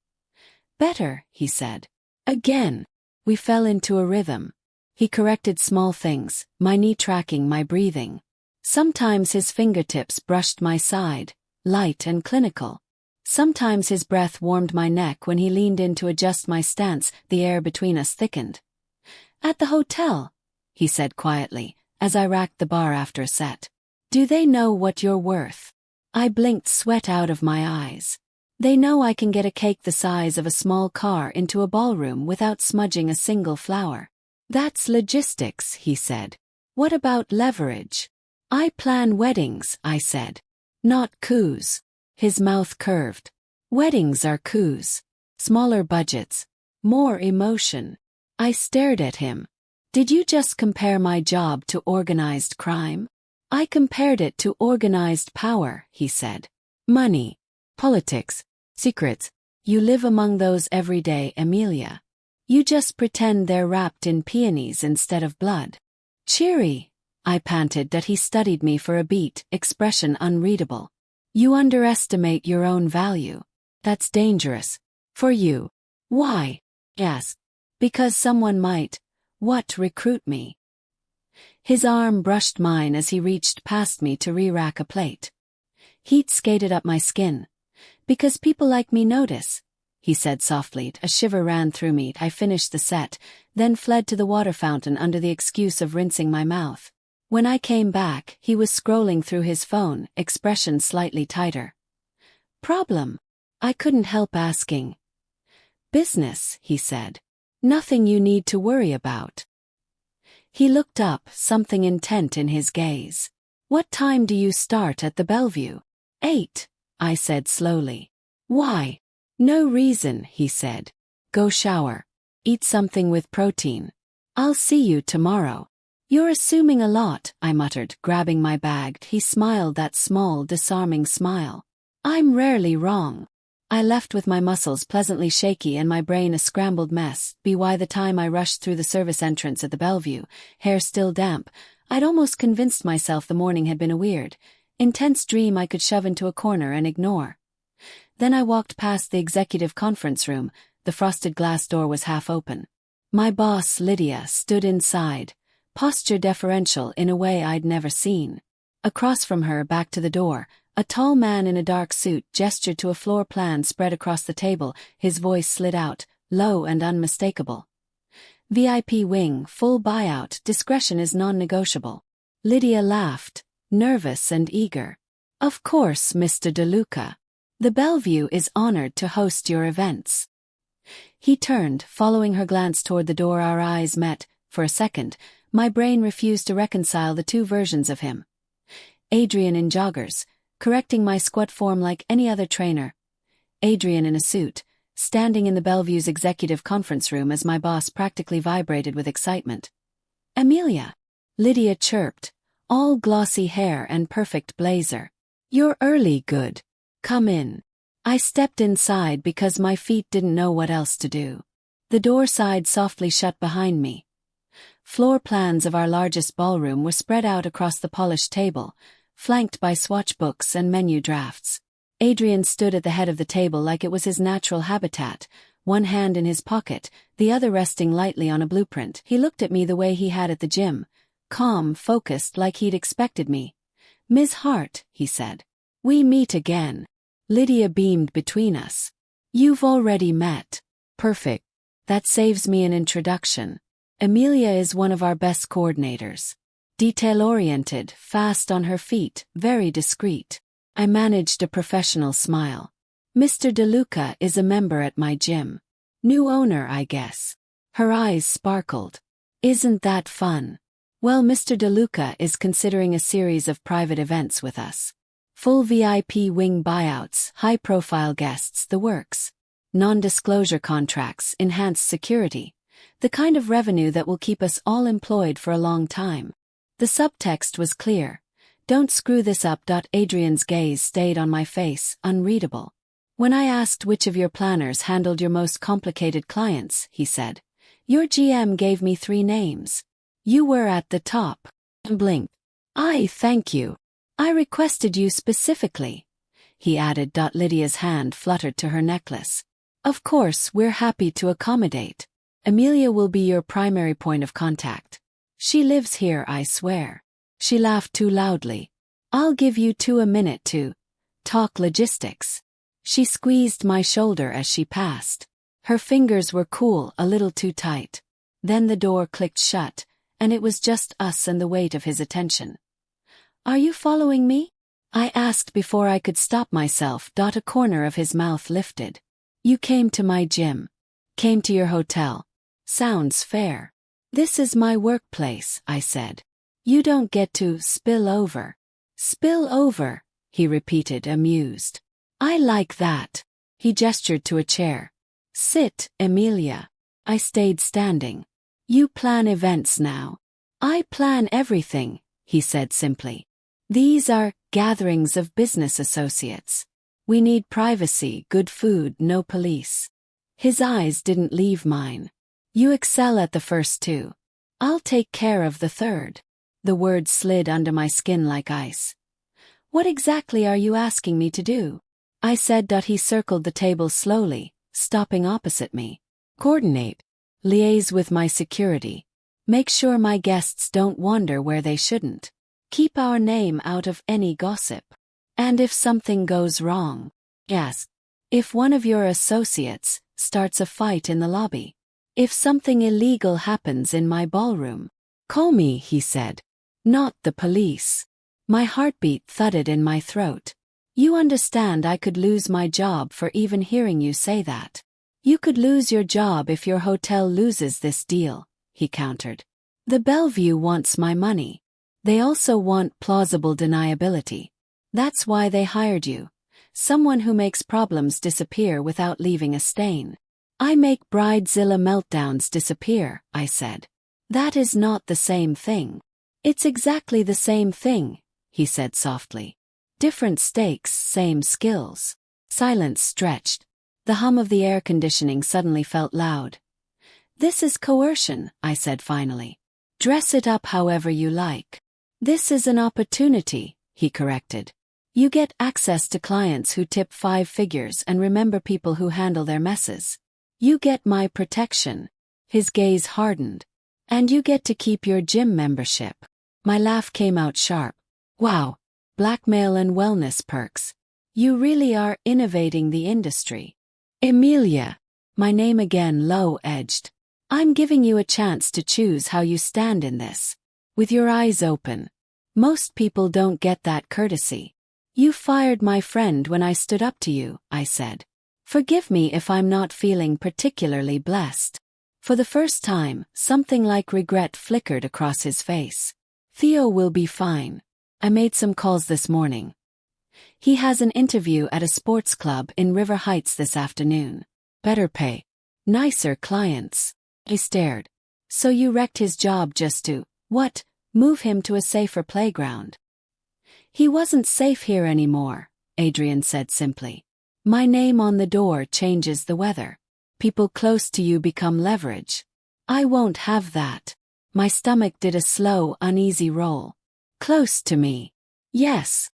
Better, he said. Again. We fell into a rhythm. He corrected small things, my knee tracking my breathing. Sometimes his fingertips brushed my side, light and clinical. Sometimes his breath warmed my neck when he leaned in to adjust my stance, the air between us thickened. At the hotel, he said quietly, as I racked the bar after a set. Do they know what you're worth? I blinked sweat out of my eyes. They know I can get a cake the size of a small car into a ballroom without smudging a single flower. That's logistics, he said. What about leverage? I plan weddings, I said. Not coups. His mouth curved. Weddings are coups. Smaller budgets. More emotion. I stared at him. Did you just compare my job to organized crime? I compared it to organized power, he said. Money. Politics. Secrets. You live among those every day, Amelia. You just pretend they're wrapped in peonies instead of blood. Cheery. I panted that he studied me for a beat, expression unreadable. You underestimate your own value. That's dangerous. For you. Why? Yes. Because someone might. Recruit me? His arm brushed mine as he reached past me to re-rack a plate. Heat skated up my skin. Because people like me notice, he said softly. A shiver ran through me. I finished the set, then fled to the water fountain under the excuse of rinsing my mouth. When I came back, he was scrolling through his phone, expression slightly tighter. Problem? I couldn't help asking. Business, he said. Nothing you need to worry about. He looked up, something intent in his gaze. What time do you start at the Bellevue? 8, I said slowly. Why? No reason, he said. Go shower. Eat something with protein. I'll see you tomorrow. You're assuming a lot, I muttered, grabbing my bag. He smiled that small, disarming smile. I'm rarely wrong. I left with my muscles pleasantly shaky and my brain a scrambled mess. By the time I rushed through the service entrance at the Bellevue, hair still damp, I'd almost convinced myself the morning had been a weird, intense dream I could shove into a corner and ignore. Then I walked past the executive conference room. The frosted glass door was half open. My boss, Lydia, stood inside, posture deferential in a way I'd never seen. Across from her, back to the door, a tall man in a dark suit gestured to a floor plan spread across the table. His voice slid out, low and unmistakable. VIP wing, full buyout, discretion is non-negotiable. Lydia laughed, nervous and eager. Of course, Mr. DeLuca. The Bellevue is honored to host your events. He turned, following her glance toward the door. Our eyes met. For a second, my brain refused to reconcile the two versions of him. Adrian in joggers, correcting my squat form like any other trainer. Adrian in a suit, standing in the Bellevue's executive conference room as my boss practically vibrated with excitement. Amelia. Lydia chirped, all glossy hair and perfect blazer. You're early, good. Come in. I stepped inside because my feet didn't know what else to do. The door side softly shut behind me. Floor plans of our largest ballroom were spread out across the polished table, flanked by swatch books and menu drafts. Adrian stood at the head of the table like it was his natural habitat, one hand in his pocket, the other resting lightly on a blueprint. He looked at me the way he had at the gym, calm, focused, like he'd expected me. Ms. Hart, he said. We meet again. Lydia beamed between us. You've already met. Perfect. That saves me an introduction. Amelia is one of our best coordinators. Detail-oriented, fast on her feet, very discreet. I managed a professional smile. Mr. DeLuca is a member at my gym. New owner, I guess. Her eyes sparkled. Isn't that fun? Well, Mr. DeLuca is considering a series of private events with us. Full VIP wing buyouts, high-profile guests, the works. Non-disclosure contracts, enhanced security. The kind of revenue that will keep us all employed for a long time. The subtext was clear. Don't screw this up. Adrian's gaze stayed on my face, unreadable. When I asked which of your planners handled your most complicated clients, he said, Your GM gave me 3 names. You were at the top. Blink. Thank you. I requested you specifically. He added. Lydia's hand fluttered to her necklace. Of course, we're happy to accommodate. Amelia will be your primary point of contact. She lives here, I swear. She laughed too loudly. I'll give you 2 a minute to talk logistics. She squeezed my shoulder as she passed. Her fingers were cool, a little too tight. Then the door clicked shut, and it was just us and the weight of his attention. Are you following me? I asked before I could stop myself. A corner of his mouth lifted. You came to my gym. Came to your hotel. Sounds fair. This is my workplace, I said. You don't get to spill over. Spill over, he repeated, amused. I like that. He gestured to a chair. Sit, Amelia. I stayed standing. You plan events now. I plan everything, he said simply. These are gatherings of business associates. We need privacy, good food, no police. His eyes didn't leave mine. You excel at the first 2. I'll take care of the third. The words slid under my skin like ice. What exactly are you asking me to do? I said. He circled the table slowly, stopping opposite me. Coordinate. Liaise with my security. Make sure my guests don't wander where they shouldn't. Keep our name out of any gossip. And if something goes wrong, yes. If one of your associates starts a fight in the lobby. If something illegal happens in my ballroom. Call me, he said. Not the police. My heartbeat thudded in my throat. You understand I could lose my job for even hearing you say that. You could lose your job if your hotel loses this deal, he countered. The Bellevue wants my money. They also want plausible deniability. That's why they hired you. Someone who makes problems disappear without leaving a stain. I make bridezilla meltdowns disappear, I said. That is not the same thing. It's exactly the same thing, he said softly. Different stakes, same skills. Silence stretched. The hum of the air conditioning suddenly felt loud. This is coercion, I said finally. Dress it up however you like. This is an opportunity, he corrected. You get access to clients who tip 5 figures and remember people who handle their messes. You get my protection. His gaze hardened. And you get to keep your gym membership. My laugh came out sharp. Wow. Blackmail and wellness perks. You really are innovating the industry. Amelia. My name again low-edged. I'm giving you a chance to choose how you stand in this. With your eyes open. Most people don't get that courtesy. You fired my friend when I stood up to you, I said. Forgive me if I'm not feeling particularly blessed. For the first time, something like regret flickered across his face. Theo will be fine. I made some calls this morning. He has an interview at a sports club in River Heights this afternoon. Better pay. Nicer clients. He stared. So you wrecked his job just to, what, move him to a safer playground? He wasn't safe here anymore, Adrian said simply. My name on the door changes the weather. People close to you become leverage. I won't have that. My stomach did a slow, uneasy roll. Close to me. Yes.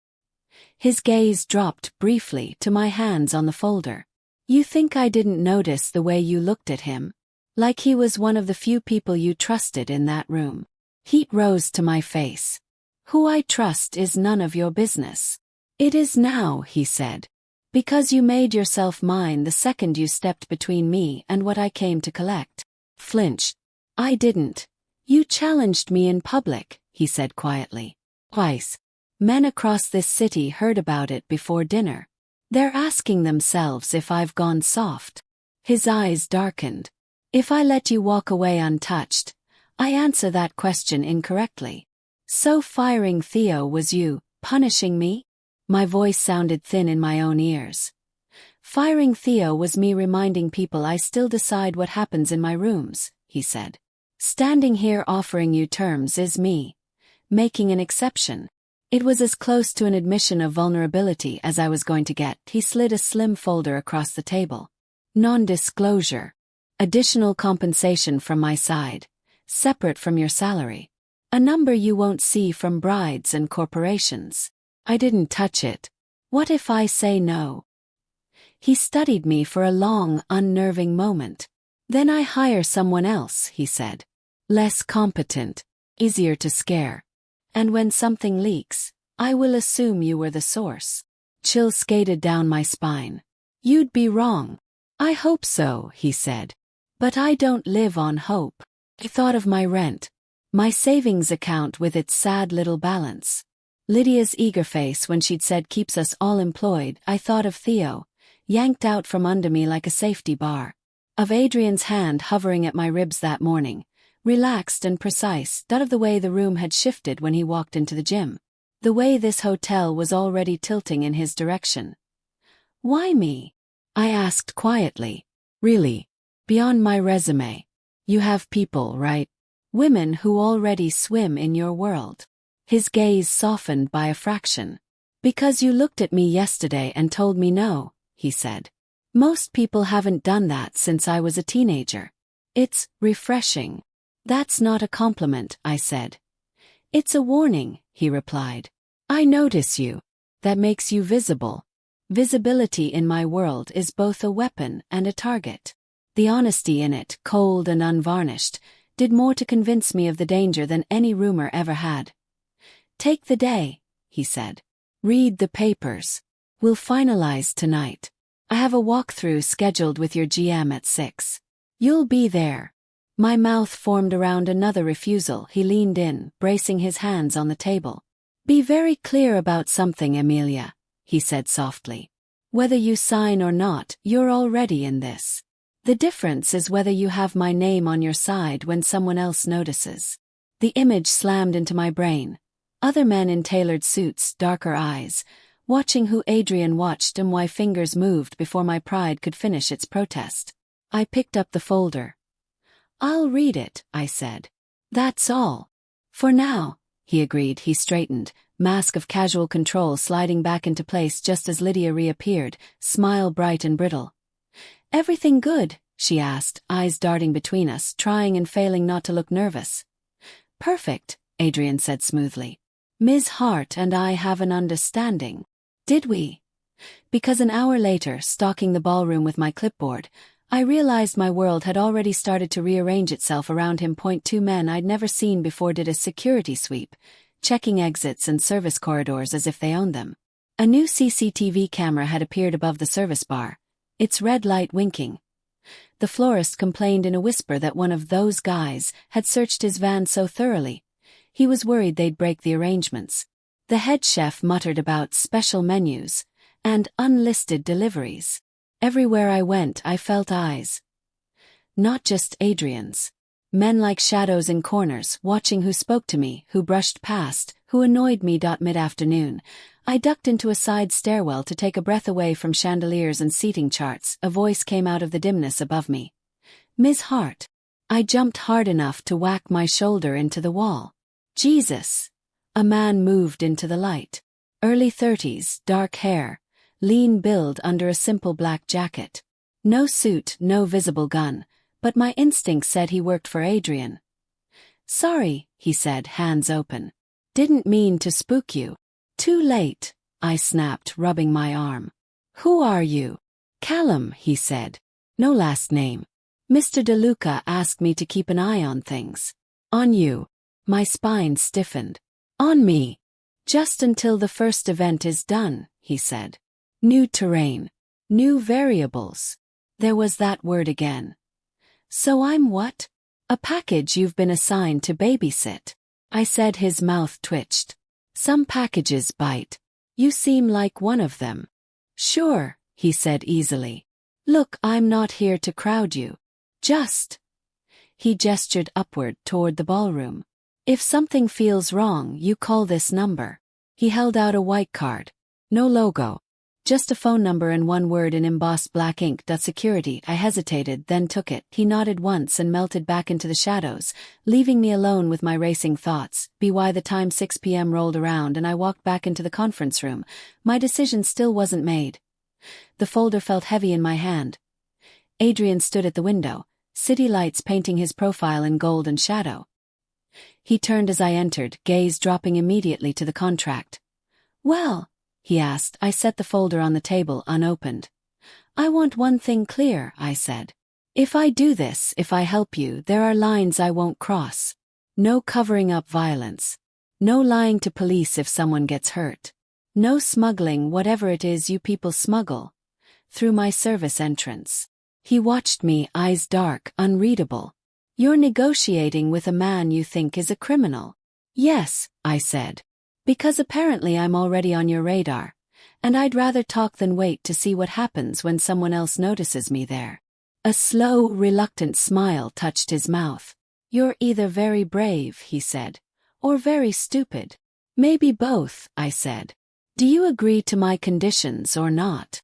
His gaze dropped briefly to my hands on the folder. You think I didn't notice the way you looked at him? Like he was one of the few people you trusted in that room. Heat rose to my face. Who I trust is none of your business. It is now, he said. Because you made yourself mine the second you stepped between me and what I came to collect. Flinched. I didn't. You challenged me in public, he said quietly. Twice. Men across this city heard about it before dinner. They're asking themselves if I've gone soft. His eyes darkened. If I let you walk away untouched, I answer that question incorrectly. So firing Theo was you, punishing me? My voice sounded thin in my own ears. Firing Theo was me reminding people I still decide what happens in my rooms, he said. Standing here offering you terms is me. Making an exception. It was as close to an admission of vulnerability as I was going to get. He slid a slim folder across the table. Non-disclosure. Additional compensation from my side, separate from your salary. A number you won't see from brides and corporations. I didn't touch it. What if I say no? He studied me for a long, unnerving moment. Then I hire someone else, he said. Less competent, easier to scare. And when something leaks, I will assume you were the source. Chill skated down my spine. You'd be wrong. I hope so, he said. But I don't live on hope. I thought of my rent, my savings account with its sad little balance. Lydia's eager face when she'd said keeps us all employed. I thought of Theo, yanked out from under me like a safety bar. Of Adrian's hand hovering at my ribs that morning, relaxed and precise, that of the way the room had shifted when he walked into the gym. The way this hotel was already tilting in his direction. Why me? I asked quietly. Really? Beyond my resume. You have people, right? Women who already swim in your world. His gaze softened by a fraction. Because you looked at me yesterday and told me no, he said. Most people haven't done that since I was a teenager. It's refreshing. That's not a compliment, I said. It's a warning, he replied. I notice you. That makes you visible. Visibility in my world is both a weapon and a target. The honesty in it, cold and unvarnished, did more to convince me of the danger than any rumor ever had. Take the day, he said. Read the papers. We'll finalize tonight. I have a walkthrough scheduled with your GM at 6. You'll be there. My mouth formed around another refusal. He leaned in, bracing his hands on the table. Be very clear about something, Amelia, he said softly. Whether you sign or not, you're already in this. The difference is whether you have my name on your side when someone else notices. The image slammed into my brain. Other men in tailored suits, darker eyes, watching who Adrian watched and why fingers moved before my pride could finish its protest. I picked up the folder. I'll read it, I said. That's all. For now, he agreed. He straightened, mask of casual control sliding back into place just as Lydia reappeared, smile bright and brittle. Everything good? She asked, eyes darting between us, trying and failing not to look nervous. Perfect, Adrian said smoothly. Ms. Hart and I have an understanding. Did we? Because an hour later, stalking the ballroom with my clipboard, I realized my world had already started to rearrange itself around him. Two men I'd never seen before did a security sweep, checking exits and service corridors as if they owned them. A new CCTV camera had appeared above the service bar, its red light winking. The florist complained in a whisper that one of those guys had searched his van so thoroughly, he was worried they'd break the arrangements. The head chef muttered about special menus and unlisted deliveries. Everywhere I went, I felt eyes. Not just Adrian's. Men like shadows in corners, watching who spoke to me, who brushed past, who annoyed me. Mid-afternoon, I ducked into a side stairwell to take a breath away from chandeliers and seating charts. A voice came out of the dimness above me. Ms. Hart. I jumped hard enough to whack my shoulder into the wall. Jesus. A man moved into the light. Early 30s, dark hair, lean build under a simple black jacket. No suit, no visible gun, but my instinct said he worked for Adrian. Sorry, he said, hands open. Didn't mean to spook you. Too late, I snapped, rubbing my arm. Who are you? Callum, he said. No last name. Mr. DeLuca asked me to keep an eye on things. On you. My spine stiffened. On me. Just until the first event is done, he said. New terrain. New variables. There was that word again. So I'm what? A package you've been assigned to babysit. I said. His mouth twitched. Some packages bite. You seem like one of them. Sure, he said easily. Look, I'm not here to crowd you. Just. He gestured upward toward the ballroom. If something feels wrong, you call this number. He held out a white card. No logo. Just a phone number and one word in embossed black ink. Security. I hesitated, then took it. He nodded once and melted back into the shadows, leaving me alone with my racing thoughts. By the time 6 p.m. rolled around and I walked back into the conference room, my decision still wasn't made. The folder felt heavy in my hand. Adrian stood at the window, city lights painting his profile in gold and shadow. He turned as I entered, gaze dropping immediately to the contract. "Well?" he asked. I set the folder on the table, unopened. "I want one thing clear," I said. "If I do this, if I help you, there are lines I won't cross. No covering up violence. No lying to police if someone gets hurt. No smuggling whatever it is you people smuggle through my service entrance." He watched me, eyes dark, unreadable. "You're negotiating with a man you think is a criminal." "Yes," I said. "Because apparently I'm already on your radar, and I'd rather talk than wait to see what happens when someone else notices me there." A slow, reluctant smile touched his mouth. "You're either very brave," he said, "or very stupid." "Maybe both," I said. "Do you agree to my conditions or not?"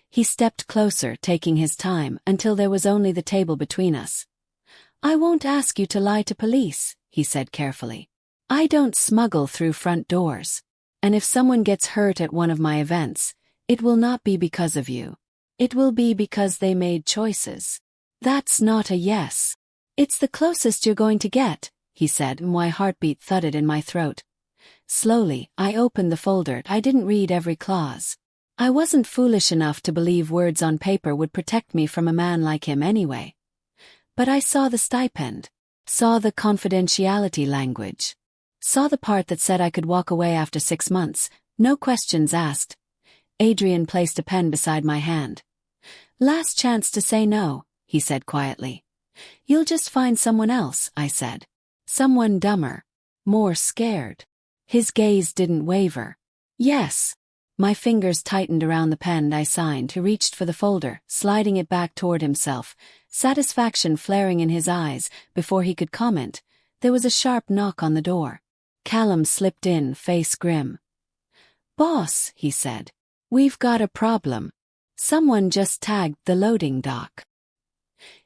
He stepped closer, taking his time, until there was only the table between us. "I won't ask you to lie to police," he said carefully. "I don't smuggle through front doors. And if someone gets hurt at one of my events, it will not be because of you. It will be because they made choices." "That's not a yes." "It's the closest you're going to get," he said, and my heartbeat thudded in my throat. Slowly, I opened the folder. I didn't read every clause. I wasn't foolish enough to believe words on paper would protect me from a man like him anyway. But I saw the stipend, saw the confidentiality language, saw the part that said I could walk away after 6 months, no questions asked. Adrian placed a pen beside my hand. "Last chance to say no," he said quietly. "You'll just find someone else," I said. "Someone dumber, more scared." His gaze didn't waver. "Yes." My fingers tightened around the pen I signed. He reached for the folder, sliding it back toward himself, satisfaction flaring in his eyes. Before he could comment, there was a sharp knock on the door. Callum slipped in, face grim. "Boss," he said, "we've got a problem. Someone just tagged the loading dock."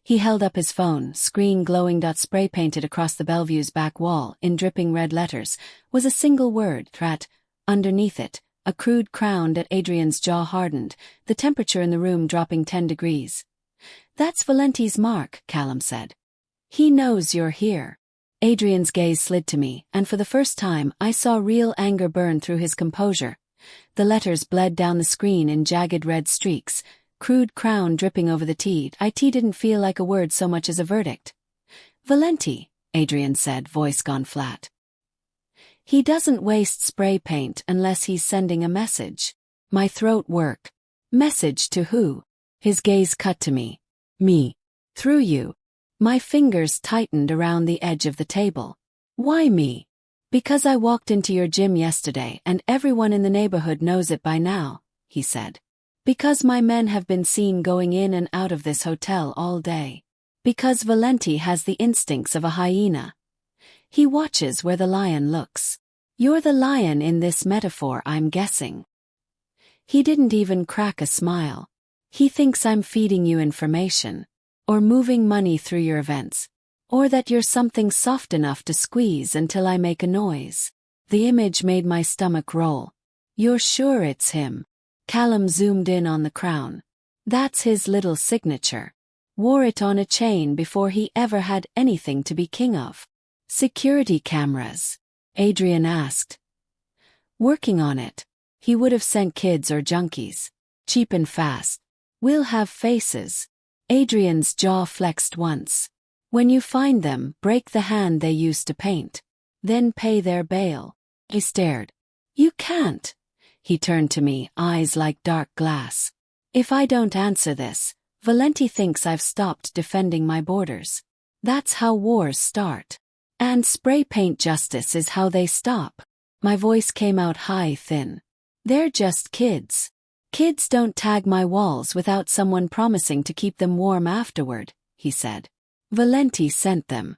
He held up his phone, screen glowing. Spray painted across the Bellevue's back wall, in dripping red letters, was a single word, "Rat." Underneath it, a crude crown. At Adrian's jaw hardened, the temperature in the room dropping 10 degrees. "That's Valenti's mark," Callum said. "He knows you're here." Adrian's gaze slid to me, and for the first time I saw real anger burn through his composure. The letters bled down the screen in jagged red streaks, crude crown dripping over the T. It didn't feel like a word so much as a verdict. "Valenti," Adrian said, voice gone flat. "He doesn't waste spray paint unless he's sending a message." My throat worked. "Message to who?" His gaze cut to me. "Me. Through you." My fingers tightened around the edge of the table. "Why me?" "Because I walked into your gym yesterday and everyone in the neighborhood knows it by now," he said. "Because my men have been seen going in and out of this hotel all day. Because Valenti has the instincts of a hyena. He watches where the lion looks. You're the lion in this metaphor, I'm guessing." He didn't even crack a smile. "He thinks I'm feeding you information, or moving money through your events, or that you're something soft enough to squeeze until I make a noise." The image made my stomach roll. "You're sure it's him?" Callum zoomed in on the crown. "That's his little signature. Wore it on a chain before he ever had anything to be king of." "Security cameras?" Adrian asked. "Working on it. He would have sent kids or junkies. Cheap and fast. We'll have faces." Adrian's jaw flexed once. "When you find them, break the hand they used to paint. Then pay their bail." He stared. "You can't." He turned to me, eyes like dark glass. "If I don't answer this, Valenti thinks I've stopped defending my borders. That's how wars start. And spray paint justice is how they stop." My voice came out high, thin. "They're just kids. Kids don't tag my walls without someone promising to keep them warm afterward," he said. "Valenti sent them.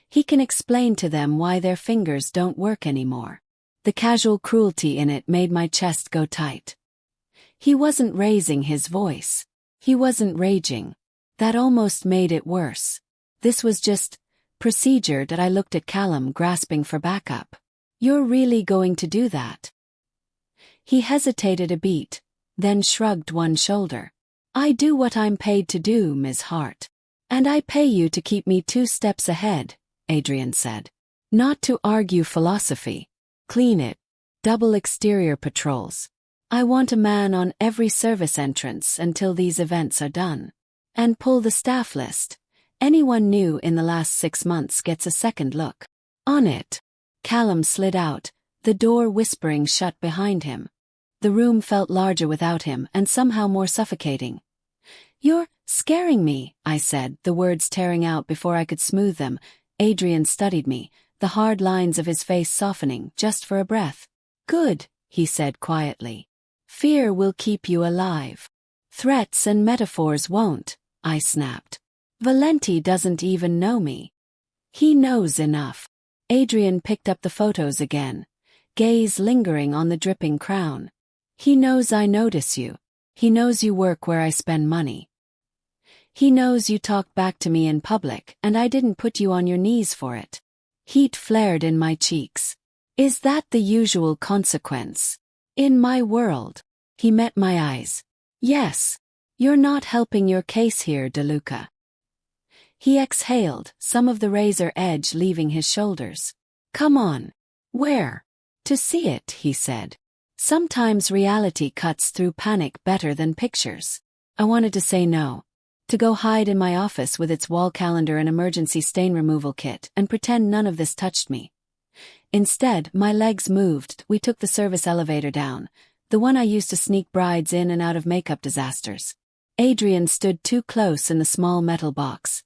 He can explain to them why their fingers don't work anymore." The casual cruelty in it made my chest go tight. He wasn't raising his voice. He wasn't raging. That almost made it worse. This was just procedure. That I looked at Callum, grasping for backup. "You're really going to do that?" He hesitated a beat, then shrugged one shoulder. "I do what I'm paid to do, Ms. Hart." And I pay you to keep me 2 steps ahead, Adrian said. Not to argue philosophy. Clean it. Double exterior patrols. I want a man on every service entrance until these events are done. And pull the staff list. Anyone new in the last 6 months gets a second look. On it. Callum slid out, the door whispering shut behind him. The room felt larger without him and somehow more suffocating. You're scaring me, I said, the words tearing out before I could smooth them. Adrian studied me, the hard lines of his face softening just for a breath. Good, he said quietly. Fear will keep you alive. Threats and metaphors won't, I snapped. Valenti doesn't even know me. He knows enough. Adrian picked up the photos again, gaze lingering on the dripping crown. He knows I notice you. He knows you work where I spend money. He knows you talk back to me in public and I didn't put you on your knees for it. Heat flared in my cheeks. Is that the usual consequence? In my world. He met my eyes. Yes. You're not helping your case here, DeLuca. He exhaled, some of the razor edge leaving his shoulders. Come on. Where? To see it, he said. Sometimes reality cuts through panic better than pictures. I wanted to say no. To go hide in my office with its wall calendar and emergency stain removal kit and pretend none of this touched me. Instead, my legs moved. We took the service elevator down, the one I used to sneak brides in and out of makeup disasters. Adrian stood too close in the small metal box,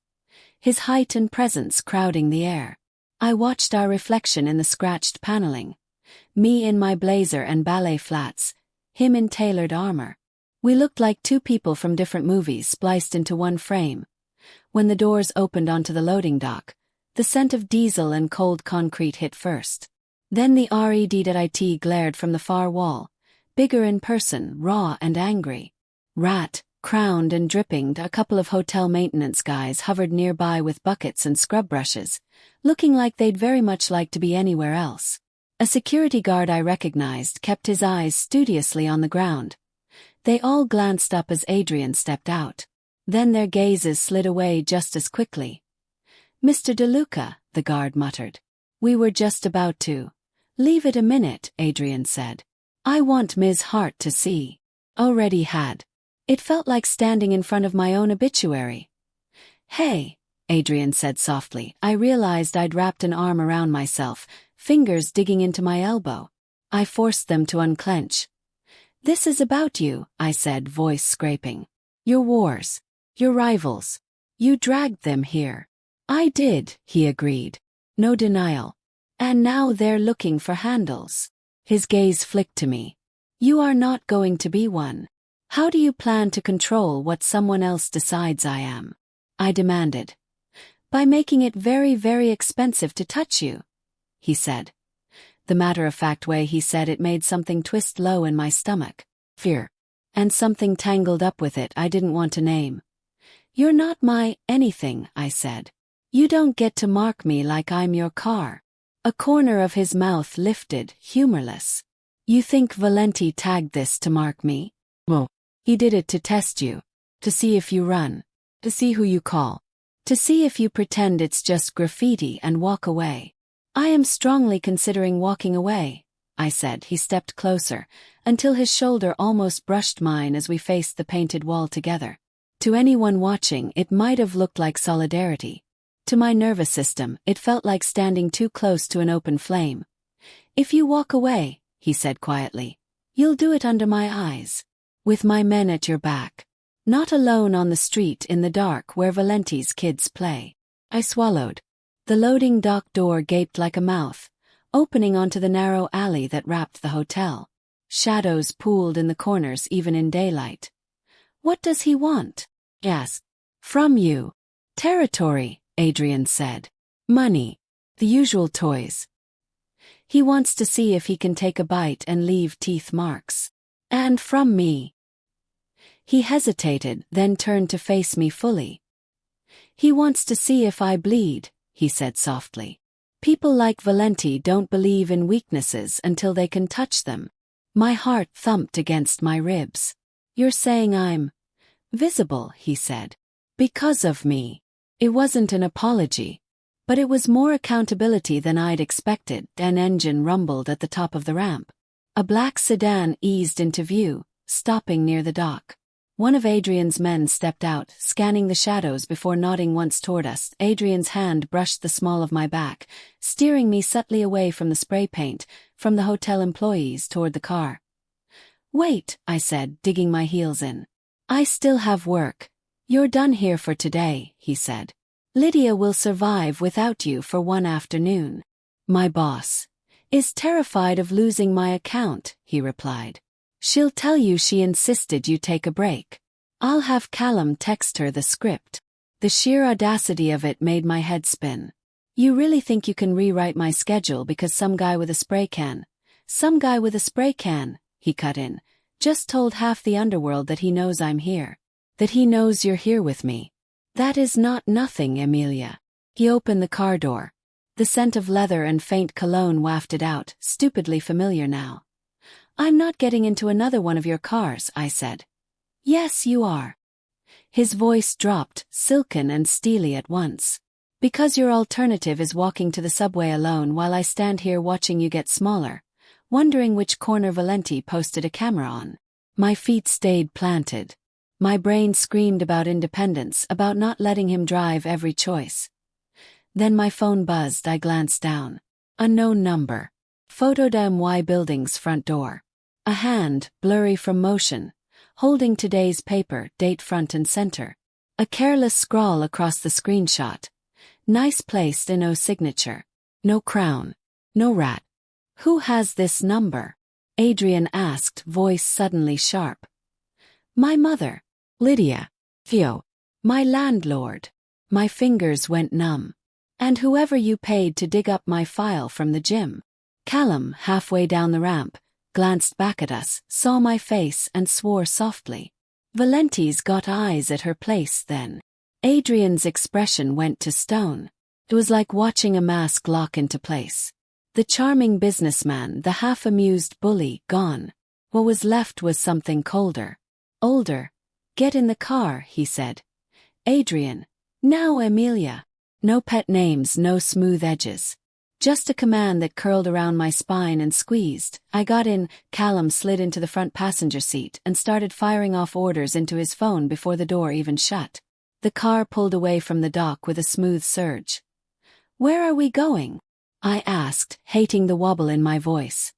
his height and presence crowding the air. I watched our reflection in the scratched paneling. Me in my blazer and ballet flats, him in tailored armor. We looked like 2 people from different movies spliced into one frame. When the doors opened onto the loading dock, the scent of diesel and cold concrete hit first. Then the red.it glared from the far wall, bigger in person, raw and angry. Rat, crowned and dripping, a couple of hotel maintenance guys hovered nearby with buckets and scrub brushes, looking like they'd very much like to be anywhere else. A security guard I recognized kept his eyes studiously on the ground. They all glanced up as Adrian stepped out. Then their gazes slid away just as quickly. Mr. DeLuca, the guard muttered. We were just about to. Leave it a minute, Adrian said. I want Ms. Hart to see. Already had. It felt like standing in front of my own obituary. Hey, Adrian said softly. I realized I'd wrapped an arm around myself, fingers digging into my elbow. I forced them to unclench. This is about you, I said, voice scraping. Your wars. Your rivals. You dragged them here. I did, he agreed. No denial. And now they're looking for handles. His gaze flicked to me. You are not going to be one. How do you plan to control what someone else decides I am? I demanded. By making it very, very expensive to touch you, he said. The matter-of-fact way he said it made something twist low in my stomach. Fear. And something tangled up with it I didn't want to name. You're not my anything, I said. You don't get to mark me like I'm your car. A corner of his mouth lifted, humorless. You think Valenti tagged this to mark me? Well, he did it to test you. To see if you run. To see who you call. To see if you pretend it's just graffiti and walk away. I am strongly considering walking away, I said. He stepped closer, until his shoulder almost brushed mine as we faced the painted wall together. To anyone watching, it might have looked like solidarity. To my nervous system, it felt like standing too close to an open flame. If you walk away, he said quietly, you'll do it under my eyes. With my men at your back. Not alone on the street in the dark where Valenti's kids play. I swallowed. The loading dock door gaped like a mouth, opening onto the narrow alley that wrapped the hotel. Shadows pooled in the corners even in daylight. What does he want? Yes. From you. Territory, Adrian said. Money. The usual toys. He wants to see if he can take a bite and leave teeth marks. And from me. He hesitated, then turned to face me fully. He wants to see if I bleed, he said softly. People like Valenti don't believe in weaknesses until they can touch them. My heart thumped against my ribs. You're saying I'm visible, he said. Because of me. It wasn't an apology, but it was more accountability than I'd expected. An engine rumbled at the top of the ramp. A black sedan eased into view, stopping near the dock. One of Adrian's men stepped out, scanning the shadows before nodding once toward us. Adrian's hand brushed the small of my back, steering me subtly away from the spray paint, from the hotel employees toward the car. "Wait," I said, digging my heels in. "I still have work." "You're done here for today," he said. "Lydia will survive without you for one afternoon." "My boss is terrified of losing my account," he replied. "She'll tell you she insisted you take a break. I'll have Callum text her the script." The sheer audacity of it made my head spin. "You really think you can rewrite my schedule because some guy with a spray can?" "Some guy with a spray can," he cut in, "just told half the underworld that he knows I'm here. That he knows you're here with me. That is not nothing, Emilia." He opened the car door. The scent of leather and faint cologne wafted out, stupidly familiar now. "I'm not getting into another one of your cars," I said. "Yes, you are." His voice dropped, silken and steely at once. "Because your alternative is walking to the subway alone while I stand here watching you get smaller, wondering which corner Valenti posted a camera on." My feet stayed planted. My brain screamed about independence, about not letting him drive every choice. Then my phone buzzed. I glanced down. Unknown number. Photo.my building's front door. A hand, blurry from motion, holding today's paper, date front and center. A careless scrawl across the screenshot. "Nice place, no signature. No crown. No rat." "Who has this number?" Adrian asked, voice suddenly sharp. "My mother. Lydia. Theo. My landlord." My fingers went numb. "And whoever you paid to dig up my file from the gym." Callum, halfway down the ramp, glanced back at us, saw my face and swore softly. "Valenti's got eyes at her place then." Adrian's expression went to stone. It was like watching a mask lock into place. The charming businessman, the half-amused bully, gone. What was left was something colder. Older. "Get in the car," he said. "Adrian." "Now, Emilia." No pet names, no smooth edges. Just a command that curled around my spine and squeezed. I got in. Callum slid into the front passenger seat and started firing off orders into his phone before the door even shut. The car pulled away from the dock with a smooth surge. "Where are we going?" I asked, hating the wobble in my voice.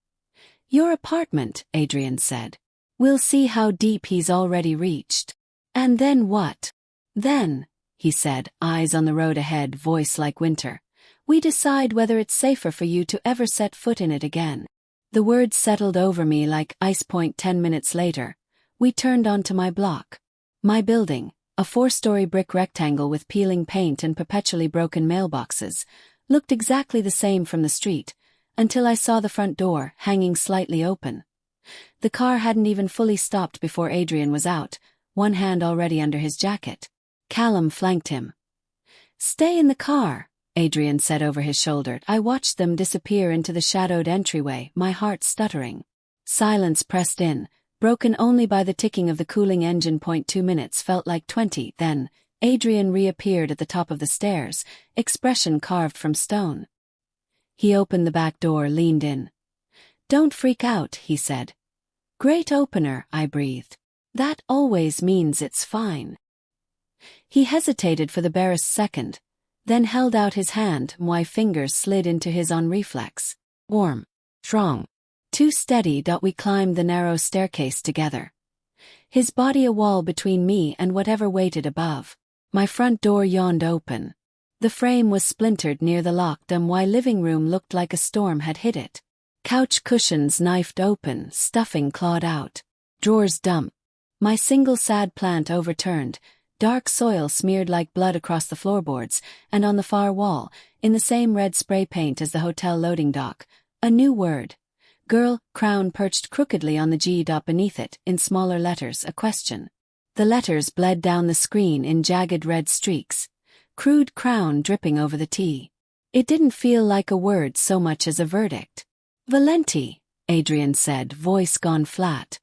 "Your apartment," Adrian said. "We'll see how deep he's already reached." "And then what?" "Then," he said, eyes on the road ahead, voice like winter, "we decide whether it's safer for you to ever set foot in it again." The words settled over me like ice point. 10 minutes later, we turned onto my block. My building, a 4-story brick rectangle with peeling paint and perpetually broken mailboxes, looked exactly the same from the street, until I saw the front door, hanging slightly open. The car hadn't even fully stopped before Adrian was out, one hand already under his jacket. Callum flanked him. "Stay in the car," Adrian said over his shoulder. I watched them disappear into the shadowed entryway, my heart stuttering. Silence pressed in, broken only by the ticking of the cooling engine. 2 minutes felt like 20, then Adrian reappeared at the top of the stairs, expression carved from stone. He opened the back door, leaned in. "Don't freak out," he said. "Great opener," I breathed. "That always means it's fine." He hesitated for the barest second, then held out his hand. My fingers slid into his on reflex. Warm. Strong. Too steady. We climbed the narrow staircase together. His body a wall between me and whatever waited above. My front door yawned open. The frame was splintered near the lock. My living room looked like a storm had hit it. Couch cushions knifed open, stuffing clawed out. Drawers dumped. My single sad plant overturned, dark soil smeared like blood across the floorboards, and on the far wall, in the same red spray paint as the hotel loading dock, a new word. Girl, crown perched crookedly on the G. Beneath it, in smaller letters, a question. The letters bled down the screen in jagged red streaks. Crude crown dripping over the T. It didn't feel like a word so much as a verdict. "Valenti," Adrian said, voice gone flat.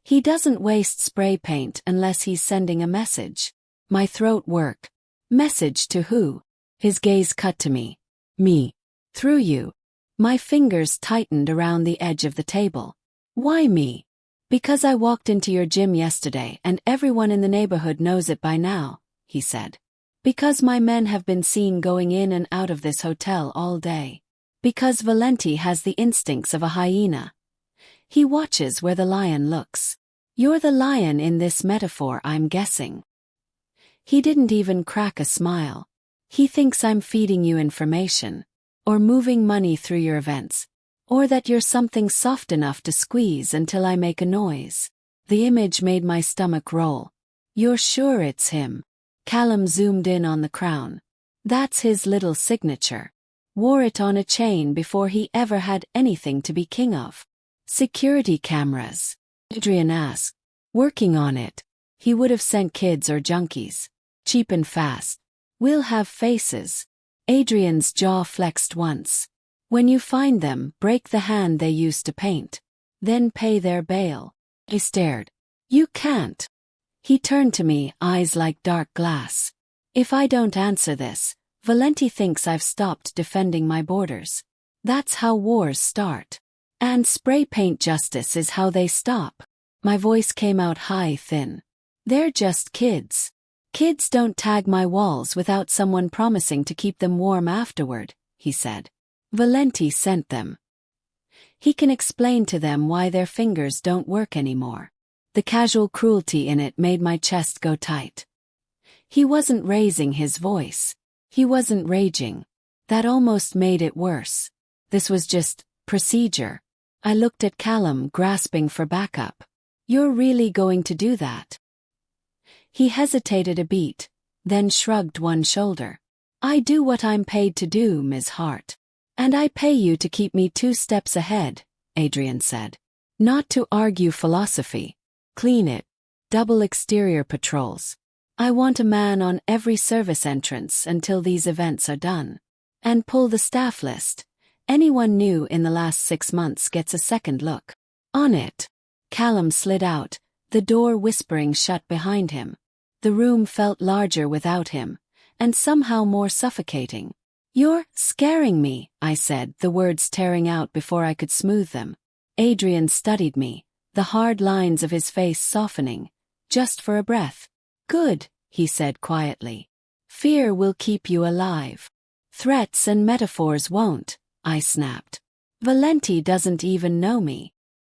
"He doesn't waste spray paint unless he's sending a message." My throat worked. Message to who? His gaze cut to me. Me. Through you. My fingers tightened around the edge of the table. Why me? Because I walked into your gym yesterday and everyone in the neighborhood knows it by now, he said. Because my men have been seen going in and out of this hotel all day. Because Valenti has the instincts of a hyena. He watches where the lion looks. You're the lion in this metaphor, I'm guessing. He didn't even crack a smile. He thinks I'm feeding you information, or moving money through your events, or that you're something soft enough to squeeze until I make a noise. The image made my stomach roll. You're sure it's him? Callum zoomed in on the crown. That's his little signature. Wore it on a chain before he ever had anything to be king of. Security cameras? Adrian asked. Working on it. He would have sent kids or junkies. Cheap and fast. We'll have faces. Adrian's jaw flexed once. When you find them, break the hand they used to paint. Then pay their bail. I stared. You can't. He turned to me, eyes like dark glass. If I don't answer this, Valenti thinks I've stopped defending my borders. That's how wars start. And spray paint justice is how they stop. My voice came out high, thin. They're just kids. Kids don't tag my walls without someone promising to keep them warm afterward, he said. Valenti sent them. He can explain to them why their fingers don't work anymore. The casual cruelty in it made my chest go tight. He wasn't raising his voice. He wasn't raging. That almost made it worse. This was just procedure. I looked at Callum, grasping for backup. You're really going to do that? He hesitated a beat, then shrugged one shoulder. I do what I'm paid to do, Ms. Hart. And I pay you to keep me 2 steps ahead, Adrian said. Not to argue philosophy. Clean it. Double exterior patrols. I want a man on every service entrance until these events are done. And pull the staff list. Anyone new in the last 6 months gets a second look. On it. Callum slid out, the door whispering shut behind him. The room felt larger without him, and somehow more suffocating. You're scaring me, I said, the words tearing out before I could smooth them. Adrian studied me, the hard lines of his face softening, just for a breath. Good, he said quietly. Fear will keep you alive. Threats and metaphors won't, I snapped. Valenti doesn't even know me.